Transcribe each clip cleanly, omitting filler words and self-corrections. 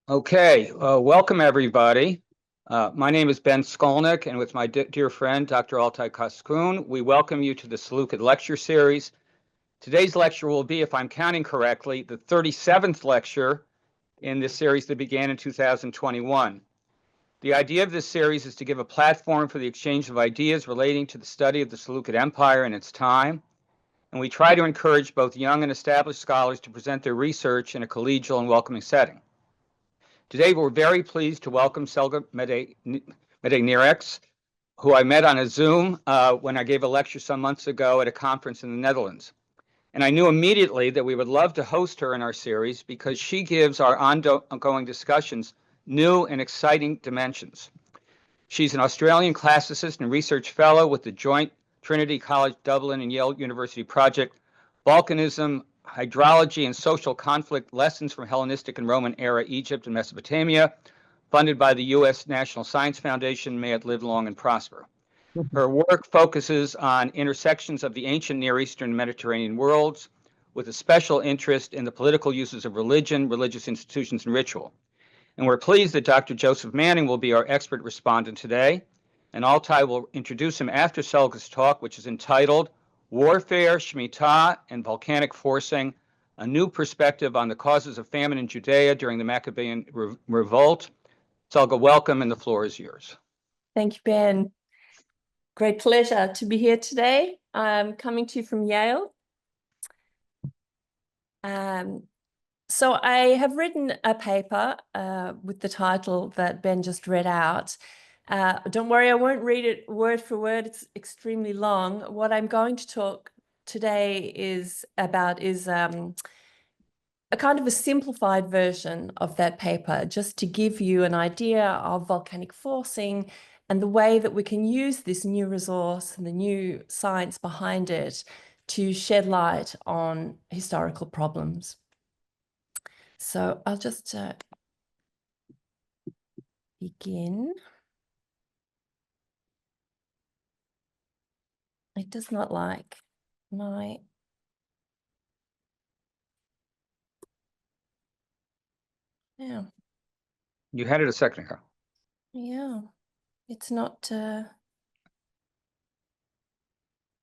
Okay, welcome everybody. My name is Ben Skolnick, and with my dear friend, Dr. Altai Kaskun, we welcome you to the Seleukid lecture series. Today's lecture will be, if I'm counting correctly, the 37th lecture in this series that began in 2021. The idea of this series is to give a platform for the exchange of ideas relating to the study of the Seleukid Empire and its time, and we try to encourage both young and established scholars to present their research in a collegial and welcoming setting. Today, we're very pleased to welcome Selga Medenieks, who I met on a Zoom when I gave a lecture some months ago at a conference in the Netherlands. And I knew immediately that we would love to host her in our series because she gives our ongoing discussions new and exciting dimensions. She's an Australian classicist and research fellow with the joint Trinity College Dublin and Yale University project, Volcanism, Hydrology and Social Conflict, Lessons from Hellenistic and Roman Era Egypt and Mesopotamia, funded by the U.S. National Science Foundation. May it live long and prosper. Her work focuses on intersections of the ancient Near Eastern and Mediterranean worlds, with a special interest in the political uses of religion, religious institutions, and ritual. And we're pleased that Dr. Joseph Manning will be our expert respondent today. And Altai will introduce him after Selga's talk, which is entitled Warfare, Shmittah, and Volcanic Forcing, a New Perspective on the Causes of Famine in Judea during the Maccabean Revolt. Selga, welcome, and the floor is yours. Thank you, Ben. Great pleasure to be here today. I'm coming to you from Yale. So I have written a paper with the title that Ben just read out. Don't worry, I won't read it word for word. It's extremely long. What I'm going to talk today is a kind of a simplified version of that paper, just to give you an idea of volcanic forcing and the way that we can use this new resource and the new science behind it to shed light on historical problems. So I'll just begin. It does not like my... Yeah. You had it a second ago. Yeah, it's not...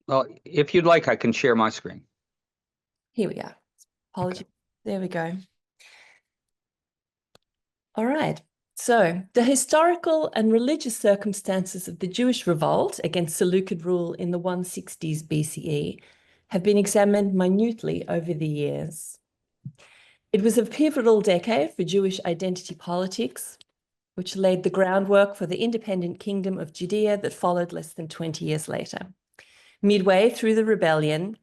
Well, if you'd like, I can share my screen. Here we are. Apologies. Okay. There we go. All right. So the historical and religious circumstances of the Jewish revolt against Seleukid rule in the 160s BCE have been examined minutely over the years. It was a pivotal decade for Jewish identity politics, which laid the groundwork for the independent kingdom of Judea that followed less than 20 years later. Midway through the rebellion,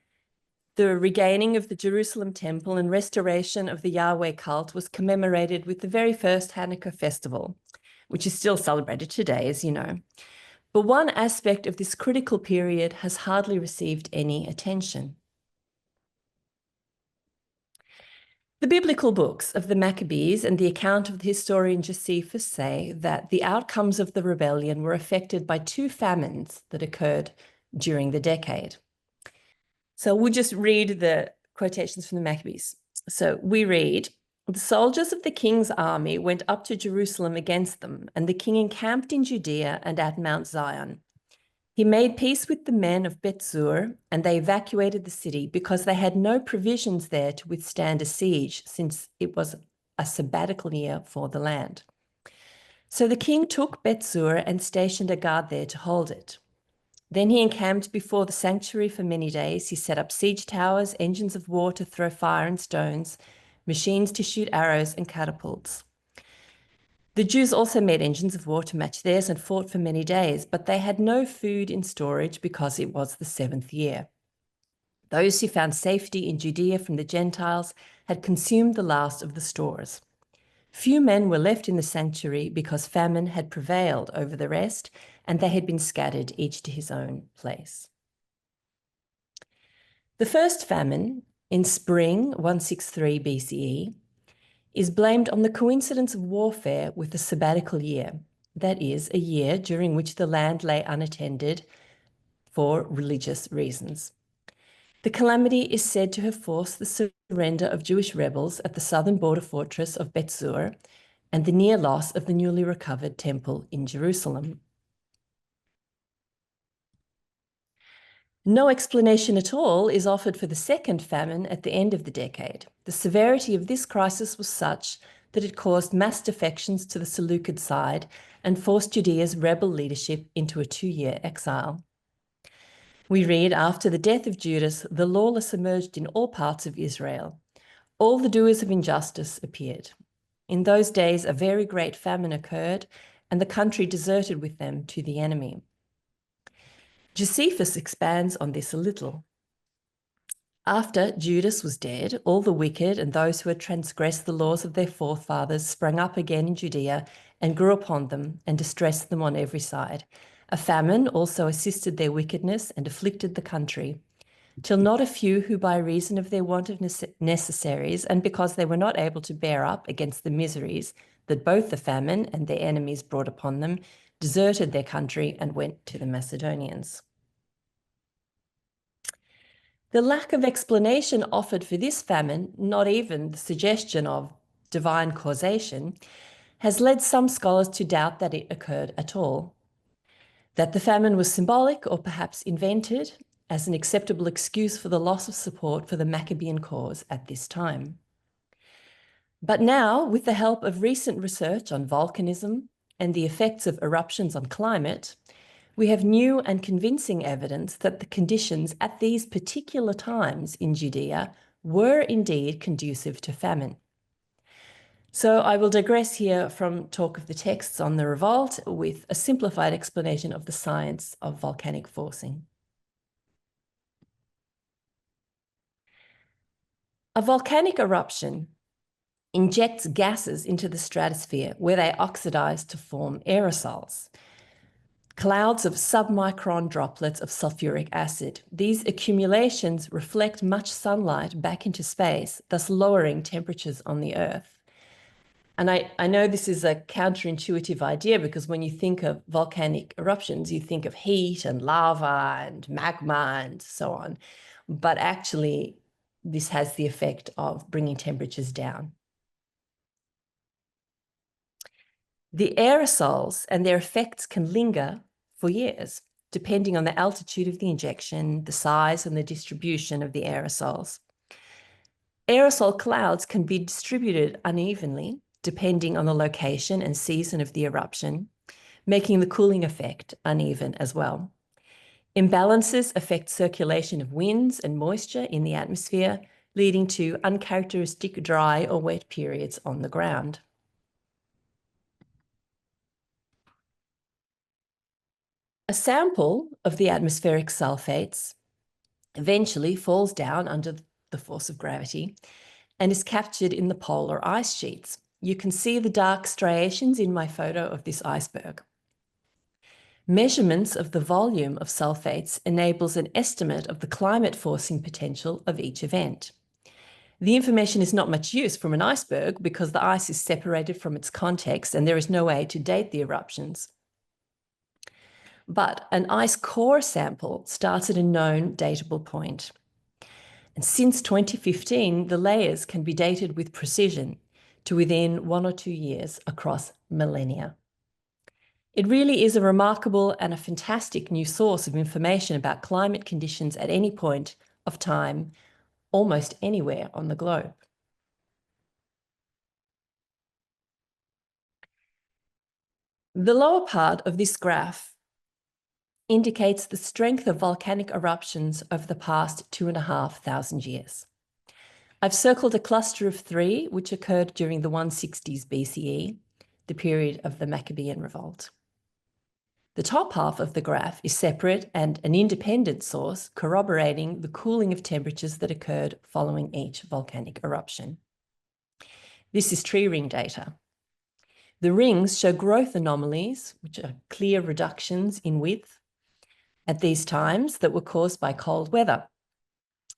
the regaining of the Jerusalem temple and restoration of the Yahweh cult was commemorated with the very first Hanukkah festival, which is still celebrated today, as you know. But one aspect of this critical period has hardly received any attention. The biblical books of the Maccabees and the account of the historian Josephus say that the outcomes of the rebellion were affected by two famines that occurred during the decade. So we'll just read the quotations from the Maccabees. So we read, "The soldiers of the king's army went up to Jerusalem against them, and the king encamped in Judea and at Mount Zion. He made peace with the men of Bet-zur, and they evacuated the city because they had no provisions there to withstand a siege, since it was a sabbatical year for the land. So the king took Bet-zur and stationed a guard there to hold it. Then he encamped before the sanctuary for many days. He set up siege towers, engines of war to throw fire and stones, machines to shoot arrows and catapults. The Jews also made engines of war to match theirs and fought for many days, but they had no food in storage because it was the 7th year. Those who found safety in Judea from the Gentiles had consumed the last of the stores. Few men were left in the sanctuary because famine had prevailed over the rest, and they had been scattered each to his own place." The first famine, in spring 163 BCE, is blamed on the coincidence of warfare with the sabbatical year, that is, a year during which the land lay unattended for religious reasons. The calamity is said to have forced the surrender of Jewish rebels at the southern border fortress of Bet-zur and the near loss of the newly recovered temple in Jerusalem. No explanation at all is offered for the second famine at the end of the decade. The severity of this crisis was such that it caused mass defections to the Seleukid side and forced Judea's rebel leadership into a 2-year exile. We read, after the death of Judas, the lawless emerged in all parts of Israel. All the doers of injustice appeared. In those days, a very great famine occurred, and the country deserted with them to the enemy. Josephus expands on this a little. After Judas was dead, all the wicked and those who had transgressed the laws of their forefathers sprang up again in Judea and grew upon them and distressed them on every side. A famine also assisted their wickedness and afflicted the country, till not a few who by reason of their want of necessaries and because they were not able to bear up against the miseries that both the famine and their enemies brought upon them, deserted their country and went to the Macedonians. The lack of explanation offered for this famine, not even the suggestion of divine causation, has led some scholars to doubt that it occurred at all, that the famine was symbolic or perhaps invented as an acceptable excuse for the loss of support for the Maccabean cause at this time. But now, with the help of recent research on volcanism and the effects of eruptions on climate, we have new and convincing evidence that the conditions at these particular times in Judea were indeed conducive to famine. So I will digress here from talk of the texts on the revolt with a simplified explanation of the science of volcanic forcing. A volcanic eruption injects gases into the stratosphere where they oxidize to form aerosols, clouds of submicron droplets of sulfuric acid. These accumulations reflect much sunlight back into space, thus lowering temperatures on the Earth. And I know this is a counterintuitive idea because when you think of volcanic eruptions, you think of heat and lava and magma and so on. But actually, this has the effect of bringing temperatures down. The aerosols and their effects can linger for years, depending on the altitude of the injection, the size and the distribution of the aerosols. Aerosol clouds can be distributed unevenly, depending on the location and season of the eruption, making the cooling effect uneven as well. Imbalances affect circulation of winds and moisture in the atmosphere, leading to uncharacteristic dry or wet periods on the ground. A sample of the atmospheric sulfates eventually falls down under the force of gravity and is captured in the polar ice sheets. You can see the dark striations in my photo of this iceberg. Measurements of the volume of sulfates enables an estimate of the climate forcing potential of each event. The information is not much use from an iceberg because the ice is separated from its context and there is no way to date the eruptions. But an ice core sample starts at a known datable point. And since 2015, the layers can be dated with precision to within 1 or 2 years across millennia. It really is a remarkable and a fantastic new source of information about climate conditions at any point of time, almost anywhere on the globe. The lower part of this graph indicates the strength of volcanic eruptions over the past 2,500 years. I've circled a cluster of 3, which occurred during the 160s BCE, the period of the Maccabean Revolt. The top half of the graph is separate and an independent source corroborating the cooling of temperatures that occurred following each volcanic eruption. This is tree ring data. The rings show growth anomalies, which are clear reductions in width at these times that were caused by cold weather.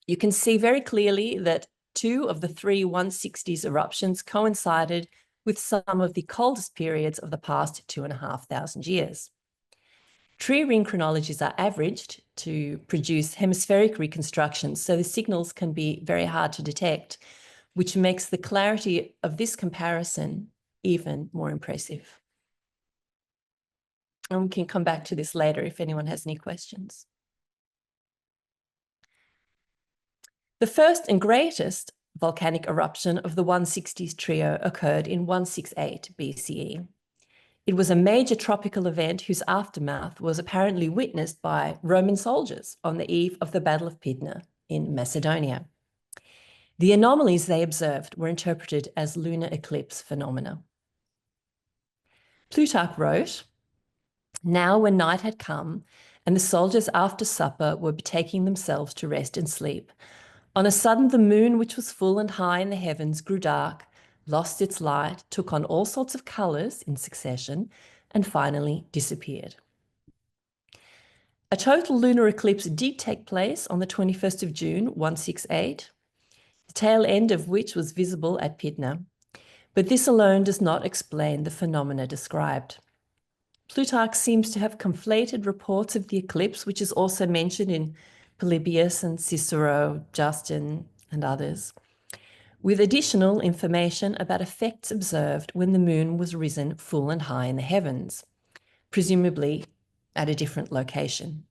You can see very clearly that 2 of the 3 160s eruptions coincided with some of the coldest periods of the past 2,500 years. Tree ring chronologies are averaged to produce hemispheric reconstructions, so the signals can be very hard to detect, which makes the clarity of this comparison even more impressive. And we can come back to this later if anyone has any questions. The first and greatest volcanic eruption of the 160s trio occurred in 168 BCE. It was a major tropical event whose aftermath was apparently witnessed by Roman soldiers on the eve of the Battle of Pydna in Macedonia. The anomalies they observed were interpreted as lunar eclipse phenomena. Plutarch wrote, "Now when night had come, and the soldiers after supper were betaking themselves to rest and sleep, on a sudden the moon, which was full and high in the heavens, grew dark, lost its light, took on all sorts of colours in succession, and finally disappeared." A total lunar eclipse did take place on the 21st of June, 168, the tail end of which was visible at Pydna, but this alone does not explain the phenomena described. Plutarch seems to have conflated reports of the eclipse, which is also mentioned in Polybius and Cicero, Justin, and others, with additional information about effects observed when the moon was risen full and high in the heavens, presumably at a different location.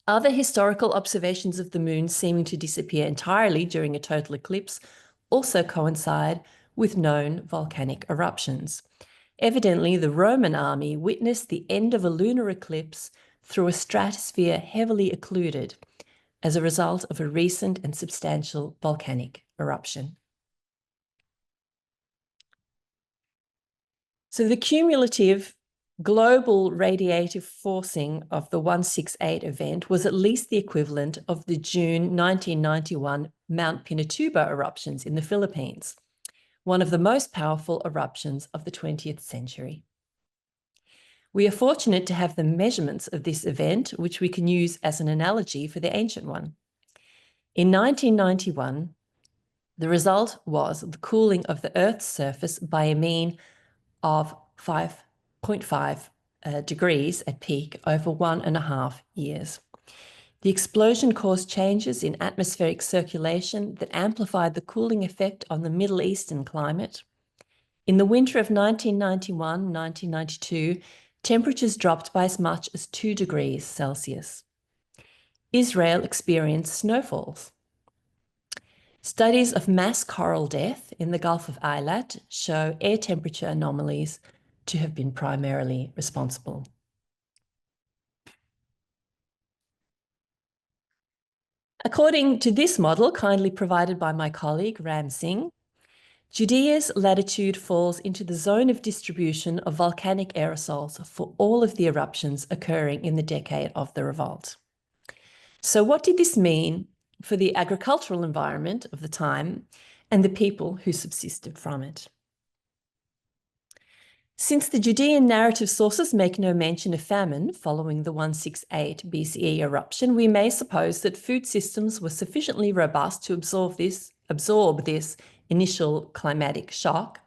Other historical observations of the moon seeming to disappear entirely during a total eclipse also coincide with known volcanic eruptions. Evidently, the Roman army witnessed the end of a lunar eclipse through a stratosphere heavily occluded as a result of a recent and substantial volcanic eruption. So the cumulative global radiative forcing of the 168 event was at least the equivalent of the June 1991 Mount Pinatubo eruptions in the Philippines, one of the most powerful eruptions of the 20th century. We are fortunate to have the measurements of this event, which we can use as an analogy for the ancient one. In 1991, the result was the cooling of the Earth's surface by a mean of 5.5 degrees at peak over 1.5 years. The explosion caused changes in atmospheric circulation that amplified the cooling effect on the Middle Eastern climate. In the winter of 1991-1992, temperatures dropped by as much as 2 degrees Celsius. Israel experienced snowfalls. Studies of mass coral death in the Gulf of Eilat show air temperature anomalies to have been primarily responsible. According to this model, kindly provided by my colleague Ram Singh, Judea's latitude falls into the zone of distribution of volcanic aerosols for all of the eruptions occurring in the decade of the revolt. So what did this mean for the agricultural environment of the time and the people who subsisted from it? Since the Judean narrative sources make no mention of famine following the 168 BCE eruption, we may suppose that food systems were sufficiently robust to absorb this initial climatic shock,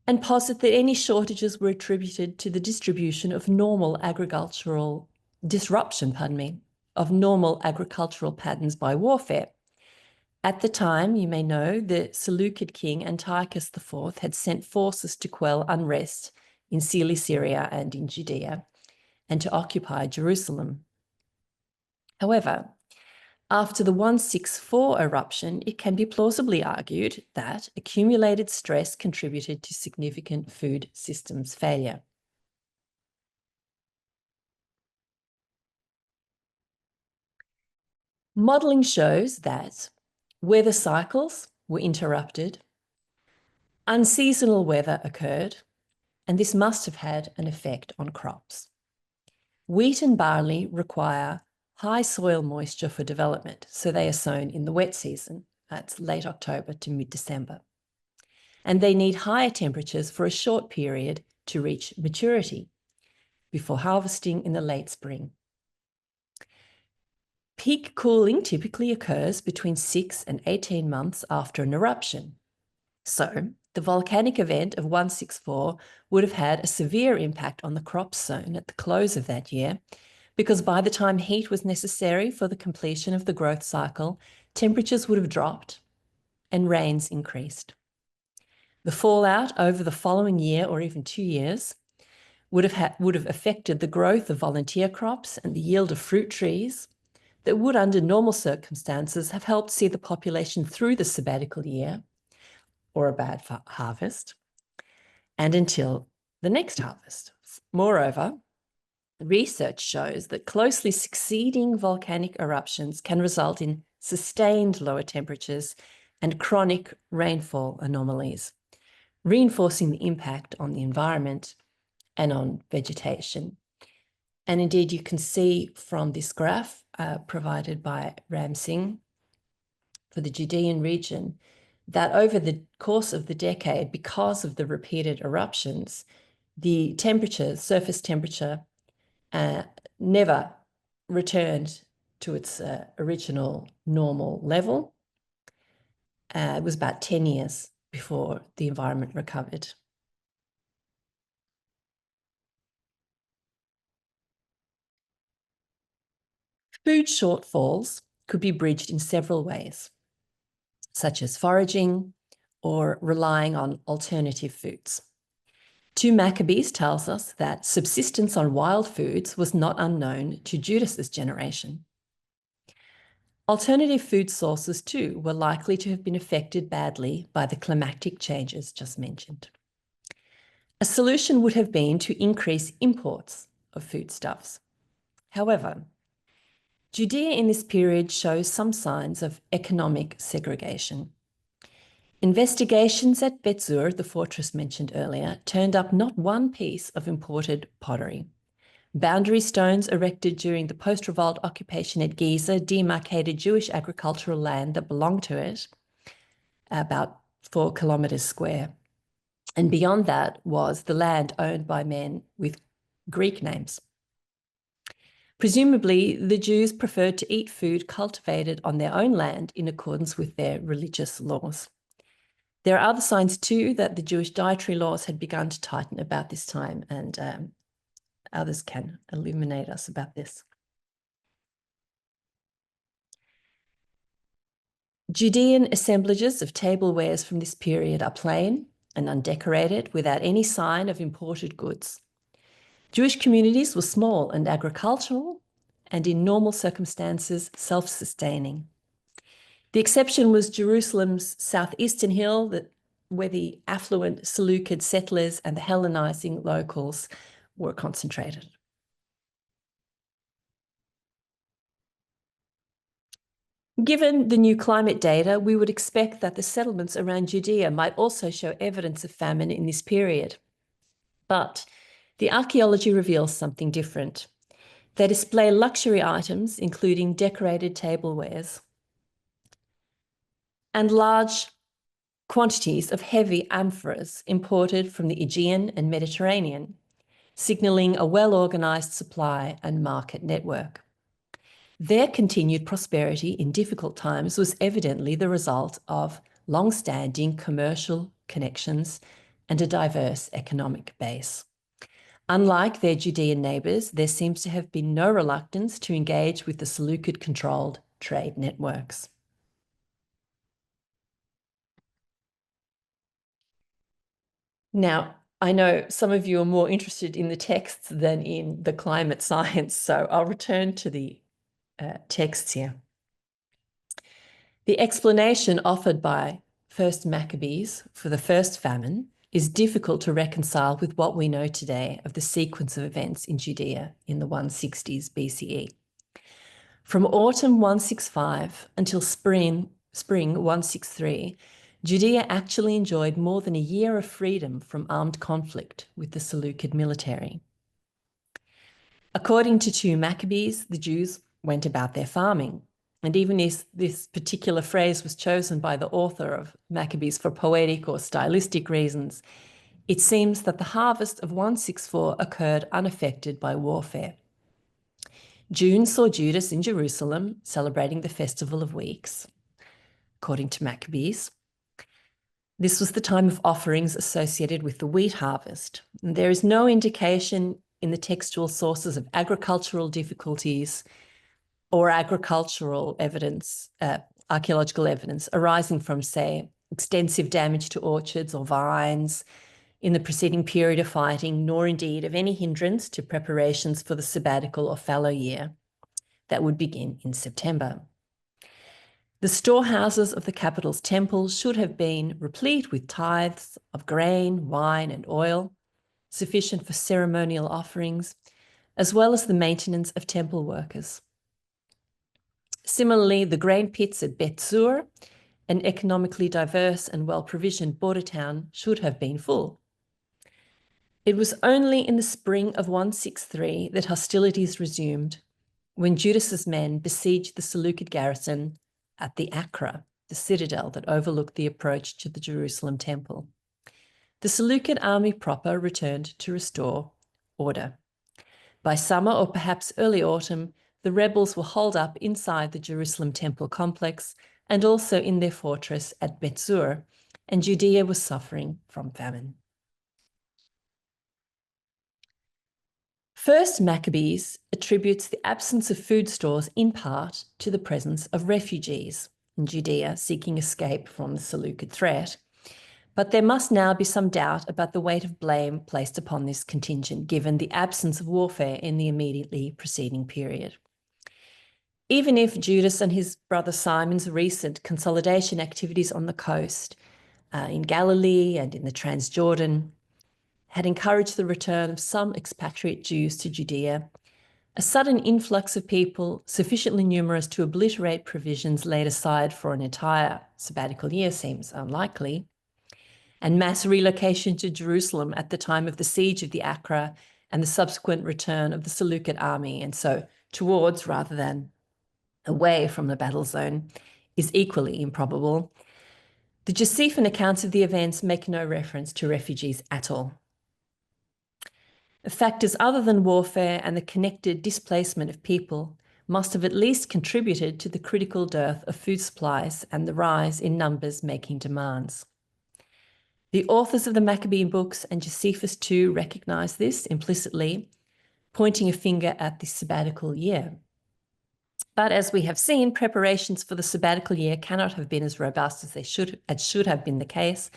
and posit that any shortages were attributed to the distribution of normal agricultural patterns by warfare. At the time, you may know, the Seleukid king Antiochus IV had sent forces to quell unrest in Cilicia and in Judea and to occupy Jerusalem. However, after the 164 eruption, it can be plausibly argued that accumulated stress contributed to significant food systems failure. Modelling shows that weather cycles were interrupted, unseasonal weather occurred, and this must have had an effect on crops. Wheat and barley require high soil moisture for development, so they are sown in the wet season. That's late October to mid-December. And they need higher temperatures for a short period to reach maturity before harvesting in the late spring. Peak cooling typically occurs between 6 and 18 months after an eruption. So the volcanic event of 164 would have had a severe impact on the crops sown at the close of that year, because by the time heat was necessary for the completion of the growth cycle, temperatures would have dropped and rains increased. The fallout over the following year or even 2 years would have affected the growth of volunteer crops and the yield of fruit trees that would, under normal circumstances, have helped see the population through the sabbatical year or a bad harvest and until the next harvest. Moreover, research shows that closely succeeding volcanic eruptions can result in sustained lower temperatures and chronic rainfall anomalies, reinforcing the impact on the environment and on vegetation. And indeed, you can see from this graph provided by Ramsing for the Judean region that over the course of the decade, because of the repeated eruptions, the temperature, surface temperature, never returned to its original normal level. It was about 10 years before the environment recovered. Food shortfalls could be bridged in several ways, such as foraging or relying on alternative foods. 2 Maccabees tells us that subsistence on wild foods was not unknown to Judas's generation. Alternative food sources, too, were likely to have been affected badly by the climatic changes just mentioned. A solution would have been to increase imports of foodstuffs. However, Judea in this period shows some signs of economic segregation. Investigations at Betzur, the fortress mentioned earlier, turned up not one piece of imported pottery. Boundary stones erected during the post-revolt occupation at Giza demarcated Jewish agricultural land that belonged to it, about 4 kilometers square. And beyond that was the land owned by men with Greek names. Presumably, the Jews preferred to eat food cultivated on their own land in accordance with their religious laws. There are other signs, too, that the Jewish dietary laws had begun to tighten about this time, and others can illuminate us about this. Judean assemblages of tablewares from this period are plain and undecorated, without any sign of imported goods. Jewish communities were small and agricultural, and in normal circumstances, self-sustaining. The exception was Jerusalem's southeastern hill, where the affluent Seleukid settlers and the Hellenizing locals were concentrated. Given the new climate data, we would expect that the settlements around Judea might also show evidence of famine in this period. But the archaeology reveals something different. They display luxury items, including decorated tablewares, and large quantities of heavy amphoras imported from the Aegean and Mediterranean, signalling a well-organized supply and market network. Their continued prosperity in difficult times was evidently the result of long-standing commercial connections and a diverse economic base. Unlike their Judean neighbours, there seems to have been no reluctance to engage with the Seleukid-controlled trade networks. Now, I know some of you are more interested in the texts than in the climate science, so I'll return to the texts here. The explanation offered by First Maccabees for the first famine is difficult to reconcile with what we know today of the sequence of events in Judea in the 160s BCE. From autumn 165 until spring 163, Judea actually enjoyed more than a year of freedom from armed conflict with the Seleukid military. According to 2 Maccabees, the Jews went about their farming. And even if this particular phrase was chosen by the author of Maccabees for poetic or stylistic reasons, it seems that the harvest of 164 occurred unaffected by warfare. June saw Judas in Jerusalem celebrating the Festival of Weeks, according to Maccabees. This was the time of offerings associated with the wheat harvest. And there is no indication in the textual sources of agricultural difficulties or agricultural evidence, archaeological evidence arising from, say, extensive damage to orchards or vines in the preceding period of fighting, nor indeed of any hindrance to preparations for the sabbatical or fallow year that would begin in September. The storehouses of the capital's temples should have been replete with tithes of grain, wine, and oil, sufficient for ceremonial offerings, as well as the maintenance of temple workers. Similarly, the grain pits at Bet Zur, an economically diverse and well-provisioned border town, should have been full. It was only in the spring of 163 that hostilities resumed, when Judas's men besieged the Seleukid garrison at the Acra, the citadel that overlooked the approach to the Jerusalem temple. The Seleukid army proper returned to restore order. By summer or perhaps early autumn, the rebels were holed up inside the Jerusalem temple complex and also in their fortress at Bet Zur, and Judea was suffering from famine. First Maccabees attributes the absence of food stores in part to the presence of refugees in Judea seeking escape from the Seleukid threat. But there must now be some doubt about the weight of blame placed upon this contingent, given the absence of warfare in the immediately preceding period. Even if Judas and his brother Simon's recent consolidation activities on the coast, in Galilee and in the Transjordan, had encouraged the return of some expatriate Jews to Judea, a sudden influx of people sufficiently numerous to obliterate provisions laid aside for an entire sabbatical year seems unlikely, and mass relocation to Jerusalem at the time of the siege of the Acra and the subsequent return of the Seleukid army, and so towards rather than away from the battle zone, is equally improbable. The Josephine accounts of the events make no reference to refugees at all. Factors other than warfare and the connected displacement of people must have at least contributed to the critical dearth of food supplies and the rise in numbers making demands. The authors of the Maccabean books and Josephus too recognize this implicitly, pointing a finger at the sabbatical year. But as we have seen, preparations for the sabbatical year cannot have been as robust as they should have been the case.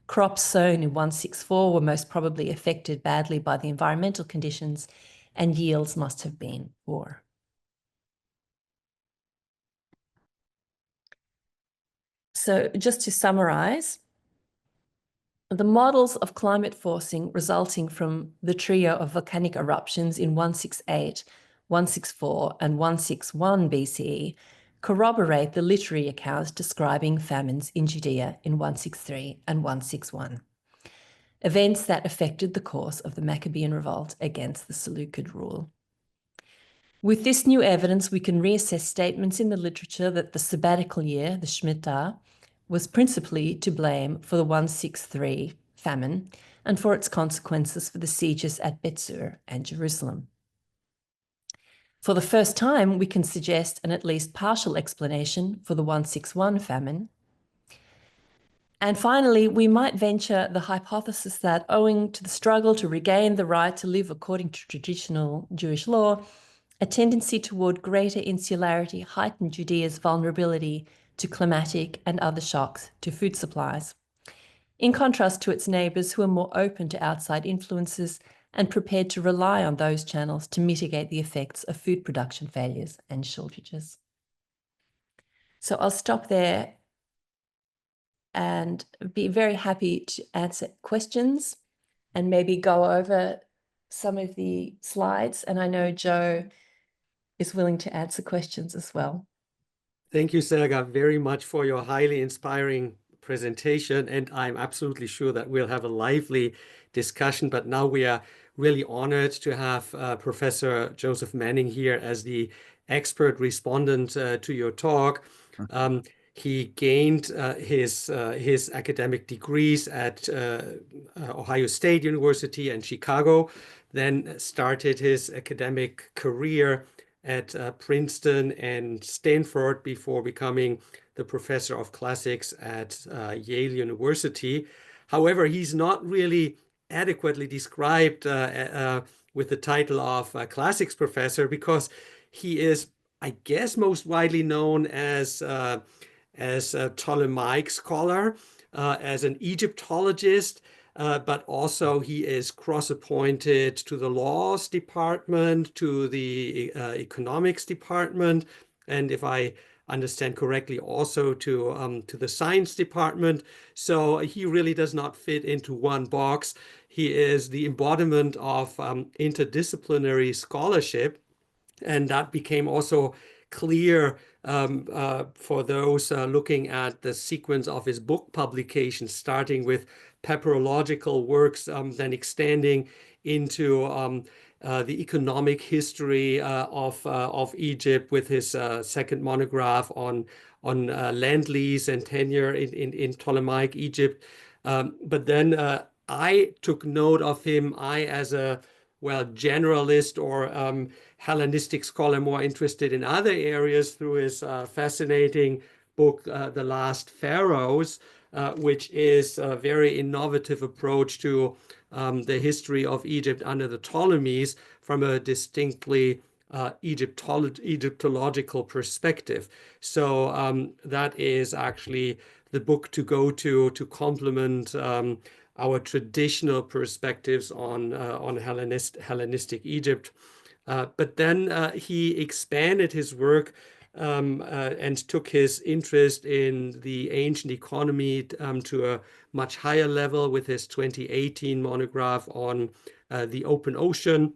Crops sown in 164 were most probably affected badly by the environmental conditions, and yields must have been poor. So just to summarize, the models of climate forcing resulting from the trio of volcanic eruptions in 168, 164, and 161 BCE corroborate the literary accounts describing famines in Judea in 163 and 161, events that affected the course of the Maccabean Revolt against the Seleukid rule. With this new evidence, we can reassess statements in the literature that the sabbatical year, the Shmittah, was principally to blame for the 163 famine and for its consequences for the sieges at Bet Zur and Jerusalem. For the first time, we can suggest an at least partial explanation for the 161 famine. And finally, we might venture the hypothesis that owing to the struggle to regain the right to live according to traditional Jewish law, a tendency toward greater insularity heightened Judea's vulnerability to climatic and other shocks to food supplies, in contrast to its neighbours who are more open to outside influences and prepared to rely on those channels to mitigate the effects of food production failures and shortages. So I'll stop there and be very happy to answer questions and maybe go over some of the slides. And I know Joe is willing to answer questions as well. Thank you, Selga, very much for your highly inspiring presentation. And I'm absolutely sure that we'll have a lively discussion. But now we are really honored to have Professor Joseph Manning here as the expert respondent to your talk. He gained his academic degrees at Ohio State University and Chicago, then started his academic career at Princeton and Stanford before becoming the professor of classics at Yale University. However, he's not really adequately described with the title of classics professor because he is, I guess, most widely known as a Ptolemaic scholar. as an Egyptologist, but also he is cross-appointed to the laws department, to the economics department, and if I understand correctly, also to the science department. So he really does not fit into one box. He is the embodiment of interdisciplinary scholarship, and that became also clear for those looking at the sequence of his book publications, starting with papyrological works, then extending into the economic history of Egypt with his second monograph on land lease and tenure in Ptolemaic Egypt. But then I took note of him, as a generalist or Hellenistic scholar more interested in other areas, through his fascinating book, The Last Pharaohs, which is a very innovative approach to the history of Egypt under the Ptolemies from a distinctly Egyptological perspective. So that is actually the book to go to complement our traditional perspectives on Hellenistic Egypt. But then he expanded his work and took his interest in the ancient economy to a much higher level with his 2018 monograph on the open ocean.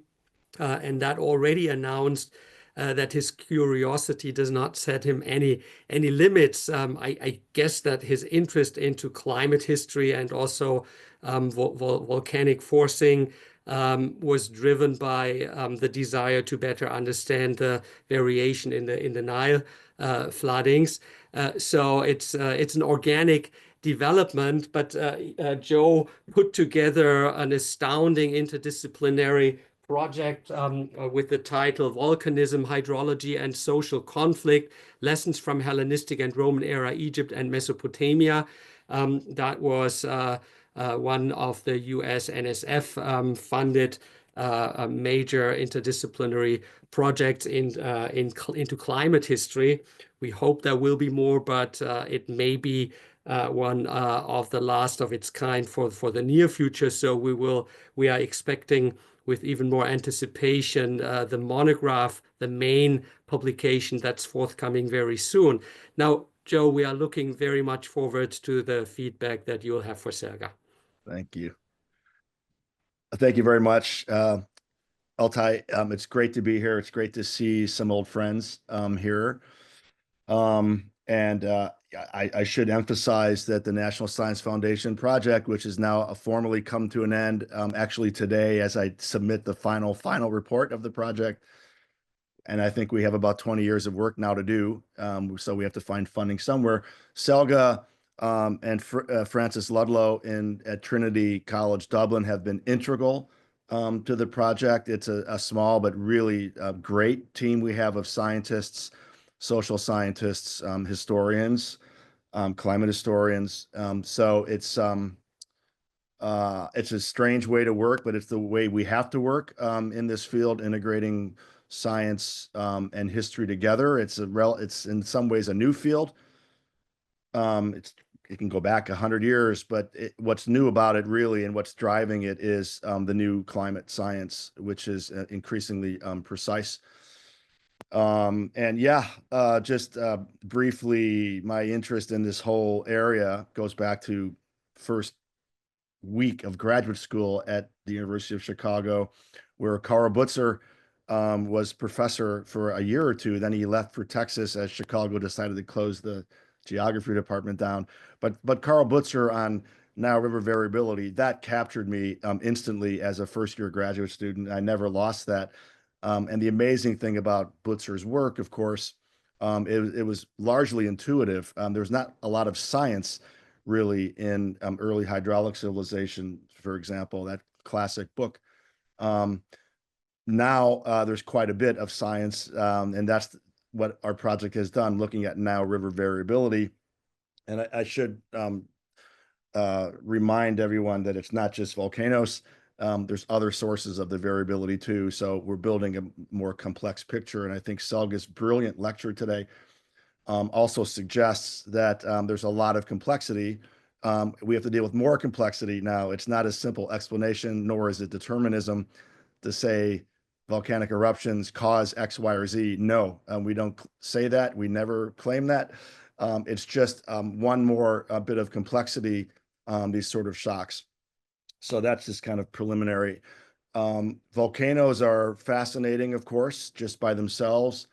And that already announced that his curiosity does not set him any limits. I guess that his interest into climate history and also volcanic forcing was driven by the desire to better understand the variation in the Nile floodings. So it's an organic development, but Joe put together an astounding interdisciplinary project with the title Volcanism, Hydrology, and Social Conflict, Lessons from Hellenistic and Roman Era Egypt and Mesopotamia. That was one of the US NSF funded major interdisciplinary projects into climate history. We hope there will be more, but it may be one of the last of its kind for the near future. So we are expecting with even more anticipation the monograph, the main publication that's forthcoming very soon. Now, Joe, we are looking very much forward to the feedback that you'll have for Selga. Thank you. Thank you very much, Altai. It's great to be here. It's great to see some old friends here. I should emphasize that the National Science Foundation project, which has now formally come to an end, actually today, as I submit the final report of the project. And I think we have about 20 years of work now to do. So we have to find funding somewhere. Selga and Francis Ludlow at Trinity College Dublin have been integral to the project. It's a small but really great team we have of scientists, social scientists, historians, climate historians. So it's a strange way to work, but it's the way we have to work in this field, integrating science and history together. It's in some ways a new field. It can go back 100 years, but what's new about it really, and what's driving it, is the new climate science, which is increasingly precise. Just briefly, my interest in this whole area goes back to first week of graduate school at the University of Chicago, where Karl Butzer was professor for a year or two. Then he left for Texas as Chicago decided to close the geography department down. But Karl Butzer on Nile River variability, that captured me instantly as a first-year graduate student. I never lost that. And the amazing thing about Butzer's work, of course, it was largely intuitive. There's not a lot of science really in early hydraulic civilization, for example, that classic book. Now there's quite a bit of science, and that's what our project has done, looking at Nile River variability. And I should remind everyone that it's not just volcanoes. There's other sources of the variability too. So we're building a more complex picture. And I think Selga's brilliant lecture today also suggests that there's a lot of complexity We have to deal with more complexity now. It's not a simple explanation, nor is it determinism to say volcanic eruptions cause X, Y, or Z. No, we don't say that. We never claim that. It's just one more bit of complexity, these sort of shocks. So that's just kind of preliminary. Volcanoes are fascinating, of course, just by themselves.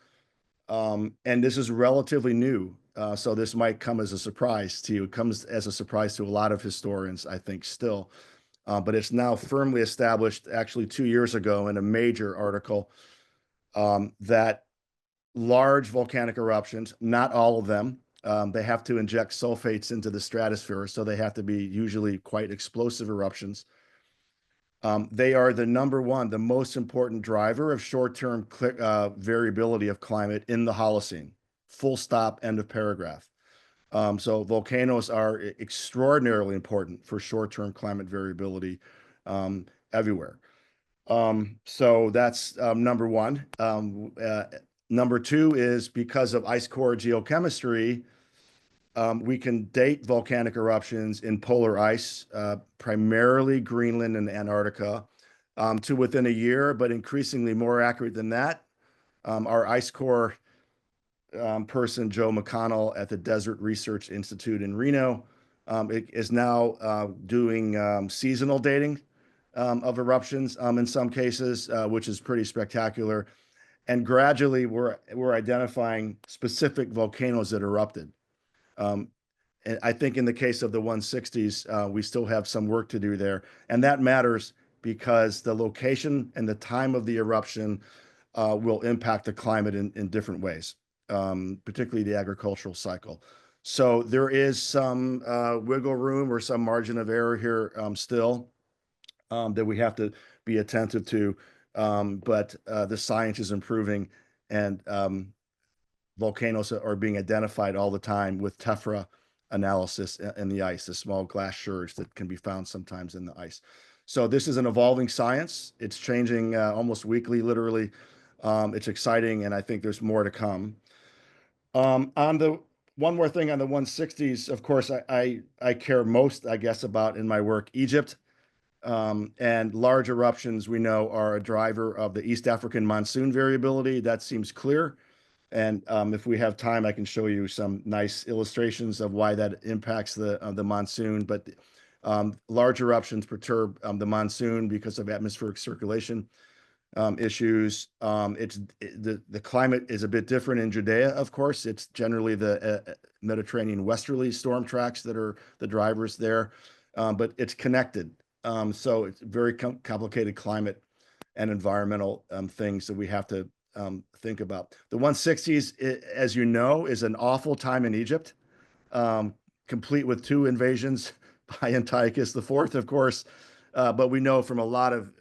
And this is relatively new. So this might come as a surprise to you. It comes as a surprise to a lot of historians, I think, still. But it's now firmly established, actually 2 years ago in a major article, that large volcanic eruptions, not all of them, they have to inject sulfates into the stratosphere, so they have to be usually quite explosive eruptions. They are the number one, the most important driver of short-term variability of climate in the Holocene. Full stop, end of paragraph. So volcanoes are extraordinarily important for short-term climate variability everywhere. So that's number one. Number two is because of ice core geochemistry, we can date volcanic eruptions in polar ice, primarily Greenland and Antarctica, to within a year, but increasingly more accurate than that. Our ice core person, Joe McConnell at the Desert Research Institute in Reno, is now doing seasonal dating of eruptions in some cases, which is pretty spectacular. And gradually, we're identifying specific volcanoes that erupted. And I think in the case of the 160s, we still have some work to do there. And that matters because the location and the time of the eruption will impact the climate in different ways, particularly the agricultural cycle. So there is some wiggle room or some margin of error here still that we have to be attentive to. But the science is improving, and volcanoes are being identified all the time with tephra analysis in the ice, the small glass sherds that can be found sometimes in the ice. So this is an evolving science. It's changing almost weekly, literally. It's exciting, and I think there's more to come. On the one more thing on the 160s, of course, I care most, I guess, about in my work, Egypt. And large eruptions, we know, are a driver of the East African monsoon variability. That seems clear. And if we have time, I can show you some nice illustrations of why that impacts the monsoon. But large eruptions perturb the monsoon because of atmospheric circulation issues. The climate is a bit different in Judea, of course. It's generally the Mediterranean westerly storm tracks that are the drivers there, but it's connected. So it's very complicated climate and environmental things that we have to think about. The 160s, as you know, is an awful time in Egypt, complete with 2 invasions by Antiochus IV, of course. But we know from a lot of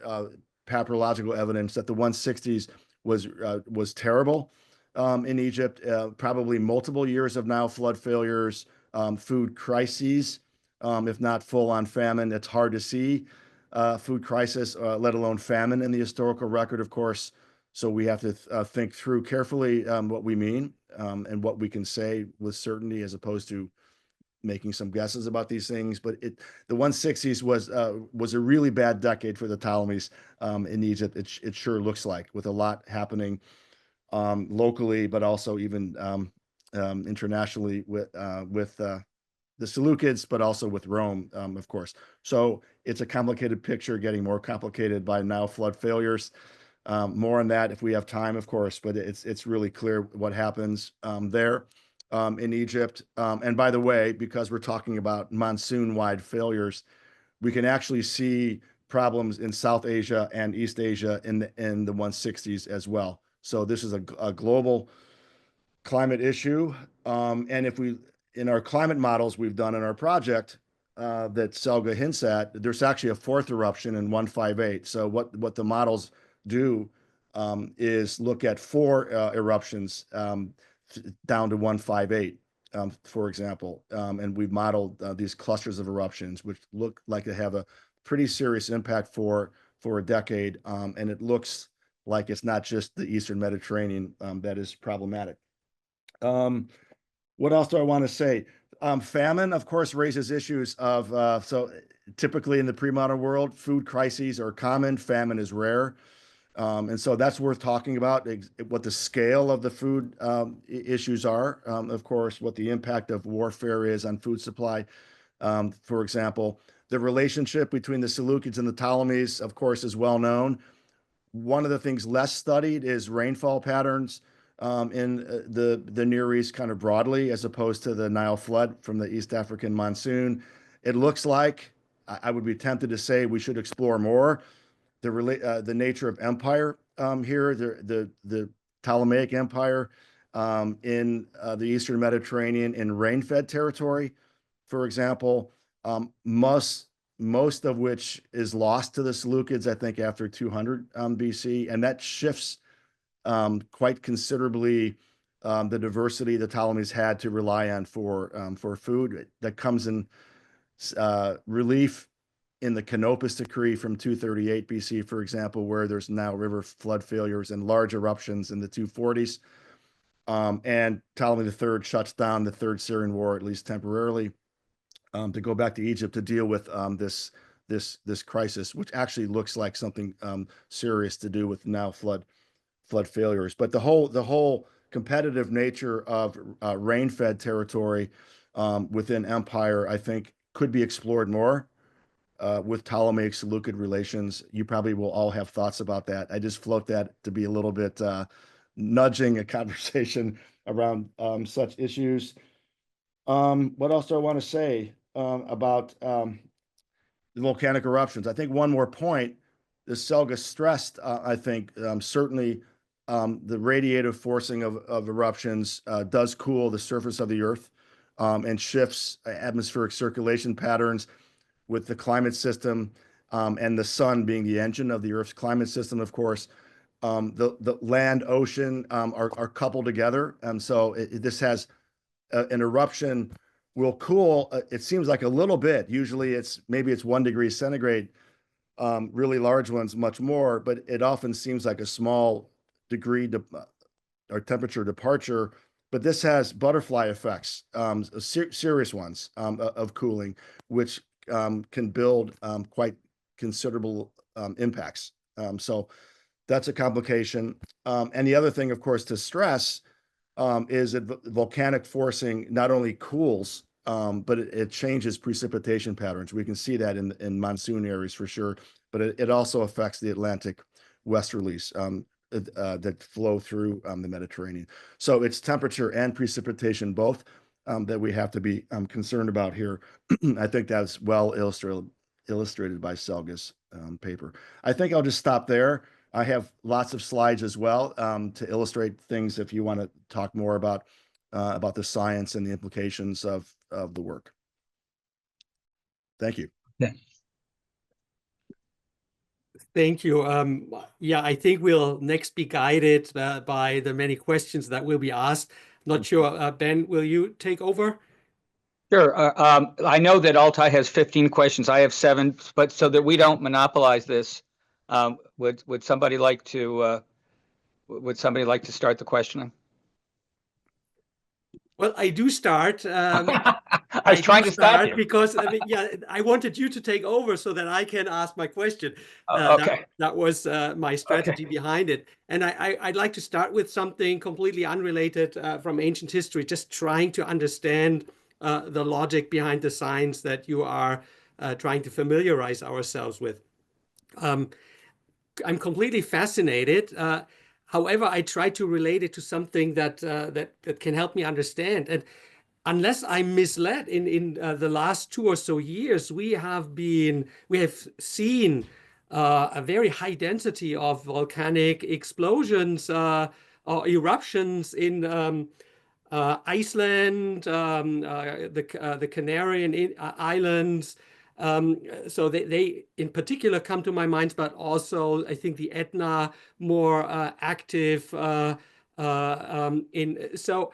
papyrological evidence that the 160s was terrible in Egypt, probably multiple years of Nile flood failures, food crises, if not full-on famine. It's hard to see food crisis, let alone famine in the historical record, of course. So we have to think through carefully what we mean and what we can say with certainty, as opposed to making some guesses about these things. But the 160s was a really bad decade for the Ptolemies in Egypt. It sure looks like, with a lot happening locally, but also even internationally with the Seleukids, but also with Rome, of course. So it's a complicated picture, getting more complicated by Nile flood failures. More on that if we have time, of course, but it's really clear what happens there in Egypt. And by the way, because we're talking about monsoon-wide failures, we can actually see problems in South Asia and East Asia in the 160s as well. So this is a global climate issue. And if we, in our climate models we've done in our project that Selga hints at, there's actually a 4th eruption in 158. So what the models do is look at 4 eruptions down to 158, for example. And we've modeled these clusters of eruptions, which look like they have a pretty serious impact for a decade. And it looks like it's not just the Eastern Mediterranean that is problematic. What else do I want to say? Famine, of course, raises issues of, so typically in the pre-modern world, food crises are common, famine is rare. And so that's worth talking about, what the scale of the food issues are. Of course, what the impact of warfare is on food supply. For example, the relationship between the Seleucids and the Ptolemies, of course, is well known. One of the things less studied is rainfall patterns in the Near East kind of broadly, as opposed to the Nile flood from the East African monsoon. It looks like, I would be tempted to say we should explore more the nature of empire here, the Ptolemaic Empire in the Eastern Mediterranean in rain-fed territory, for example, most of which is lost to the Seleucids, I think, after 200 BC, and that shifts quite considerably the diversity the Ptolemies had to rely on for food. That comes in relief in the Canopus decree from 238 BC, for example, where there's now river flood failures and large eruptions in the 240s. And Ptolemy III shuts down the Third Syrian War, at least temporarily, to go back to Egypt to deal with this crisis, which actually looks like something serious to do with now flood failures. But the whole competitive nature of rain-fed territory within empire, I think, could be explored more. With Ptolemaic Seleukid relations. You probably will all have thoughts about that. I just float that to be a little bit nudging a conversation around such issues. What else do I want to say about the volcanic eruptions? I think one more point, the Selga stressed, I think, certainly the radiative forcing of eruptions does cool the surface of the Earth and shifts atmospheric circulation patterns with the climate system and the sun being the engine of the Earth's climate system, of course. The land, ocean are coupled together. So this has an eruption will cool, it seems like a little bit. Usually maybe it's 1 degree centigrade, really large ones, much more, but it often seems like a small degree or temperature departure. But this has butterfly effects, serious ones of cooling, which can build quite considerable impacts. So that's a complication. And the other thing, of course, to stress is that volcanic forcing not only cools, but it changes precipitation patterns. We can see that in monsoon areas for sure, but it also affects the Atlantic westerlies that flow through the Mediterranean. So it's temperature and precipitation both that we have to be concerned about here. I think that's well illustrated by Selga's paper. I think I'll just stop there. I have lots of slides as well to illustrate things if you want to talk more about the science and the implications of the work. Thank you. Yeah. Thank you. Yeah, I think we'll next be guided by the many questions that will be asked. Not sure, Ben, will you take over? Sure. I know that Altai has 15 questions. I have 7, but so that we don't monopolize this, would somebody like to start the questioning? Well, I do start. I was trying to start you because yeah, I wanted you to take over so that I can ask my question. Okay. That was my strategy behind it. And I'd like to start with something completely unrelated from ancient history, just trying to understand the logic behind the science that you are trying to familiarize ourselves with. I'm completely fascinated. However, I try to relate it to something that can help me understand. And unless I'm misled, in the last 2 or so years, we have seen a very high density of volcanic explosions or eruptions in Iceland, the Canarian Islands. So they in particular come to my mind, but also I think the Etna more active. So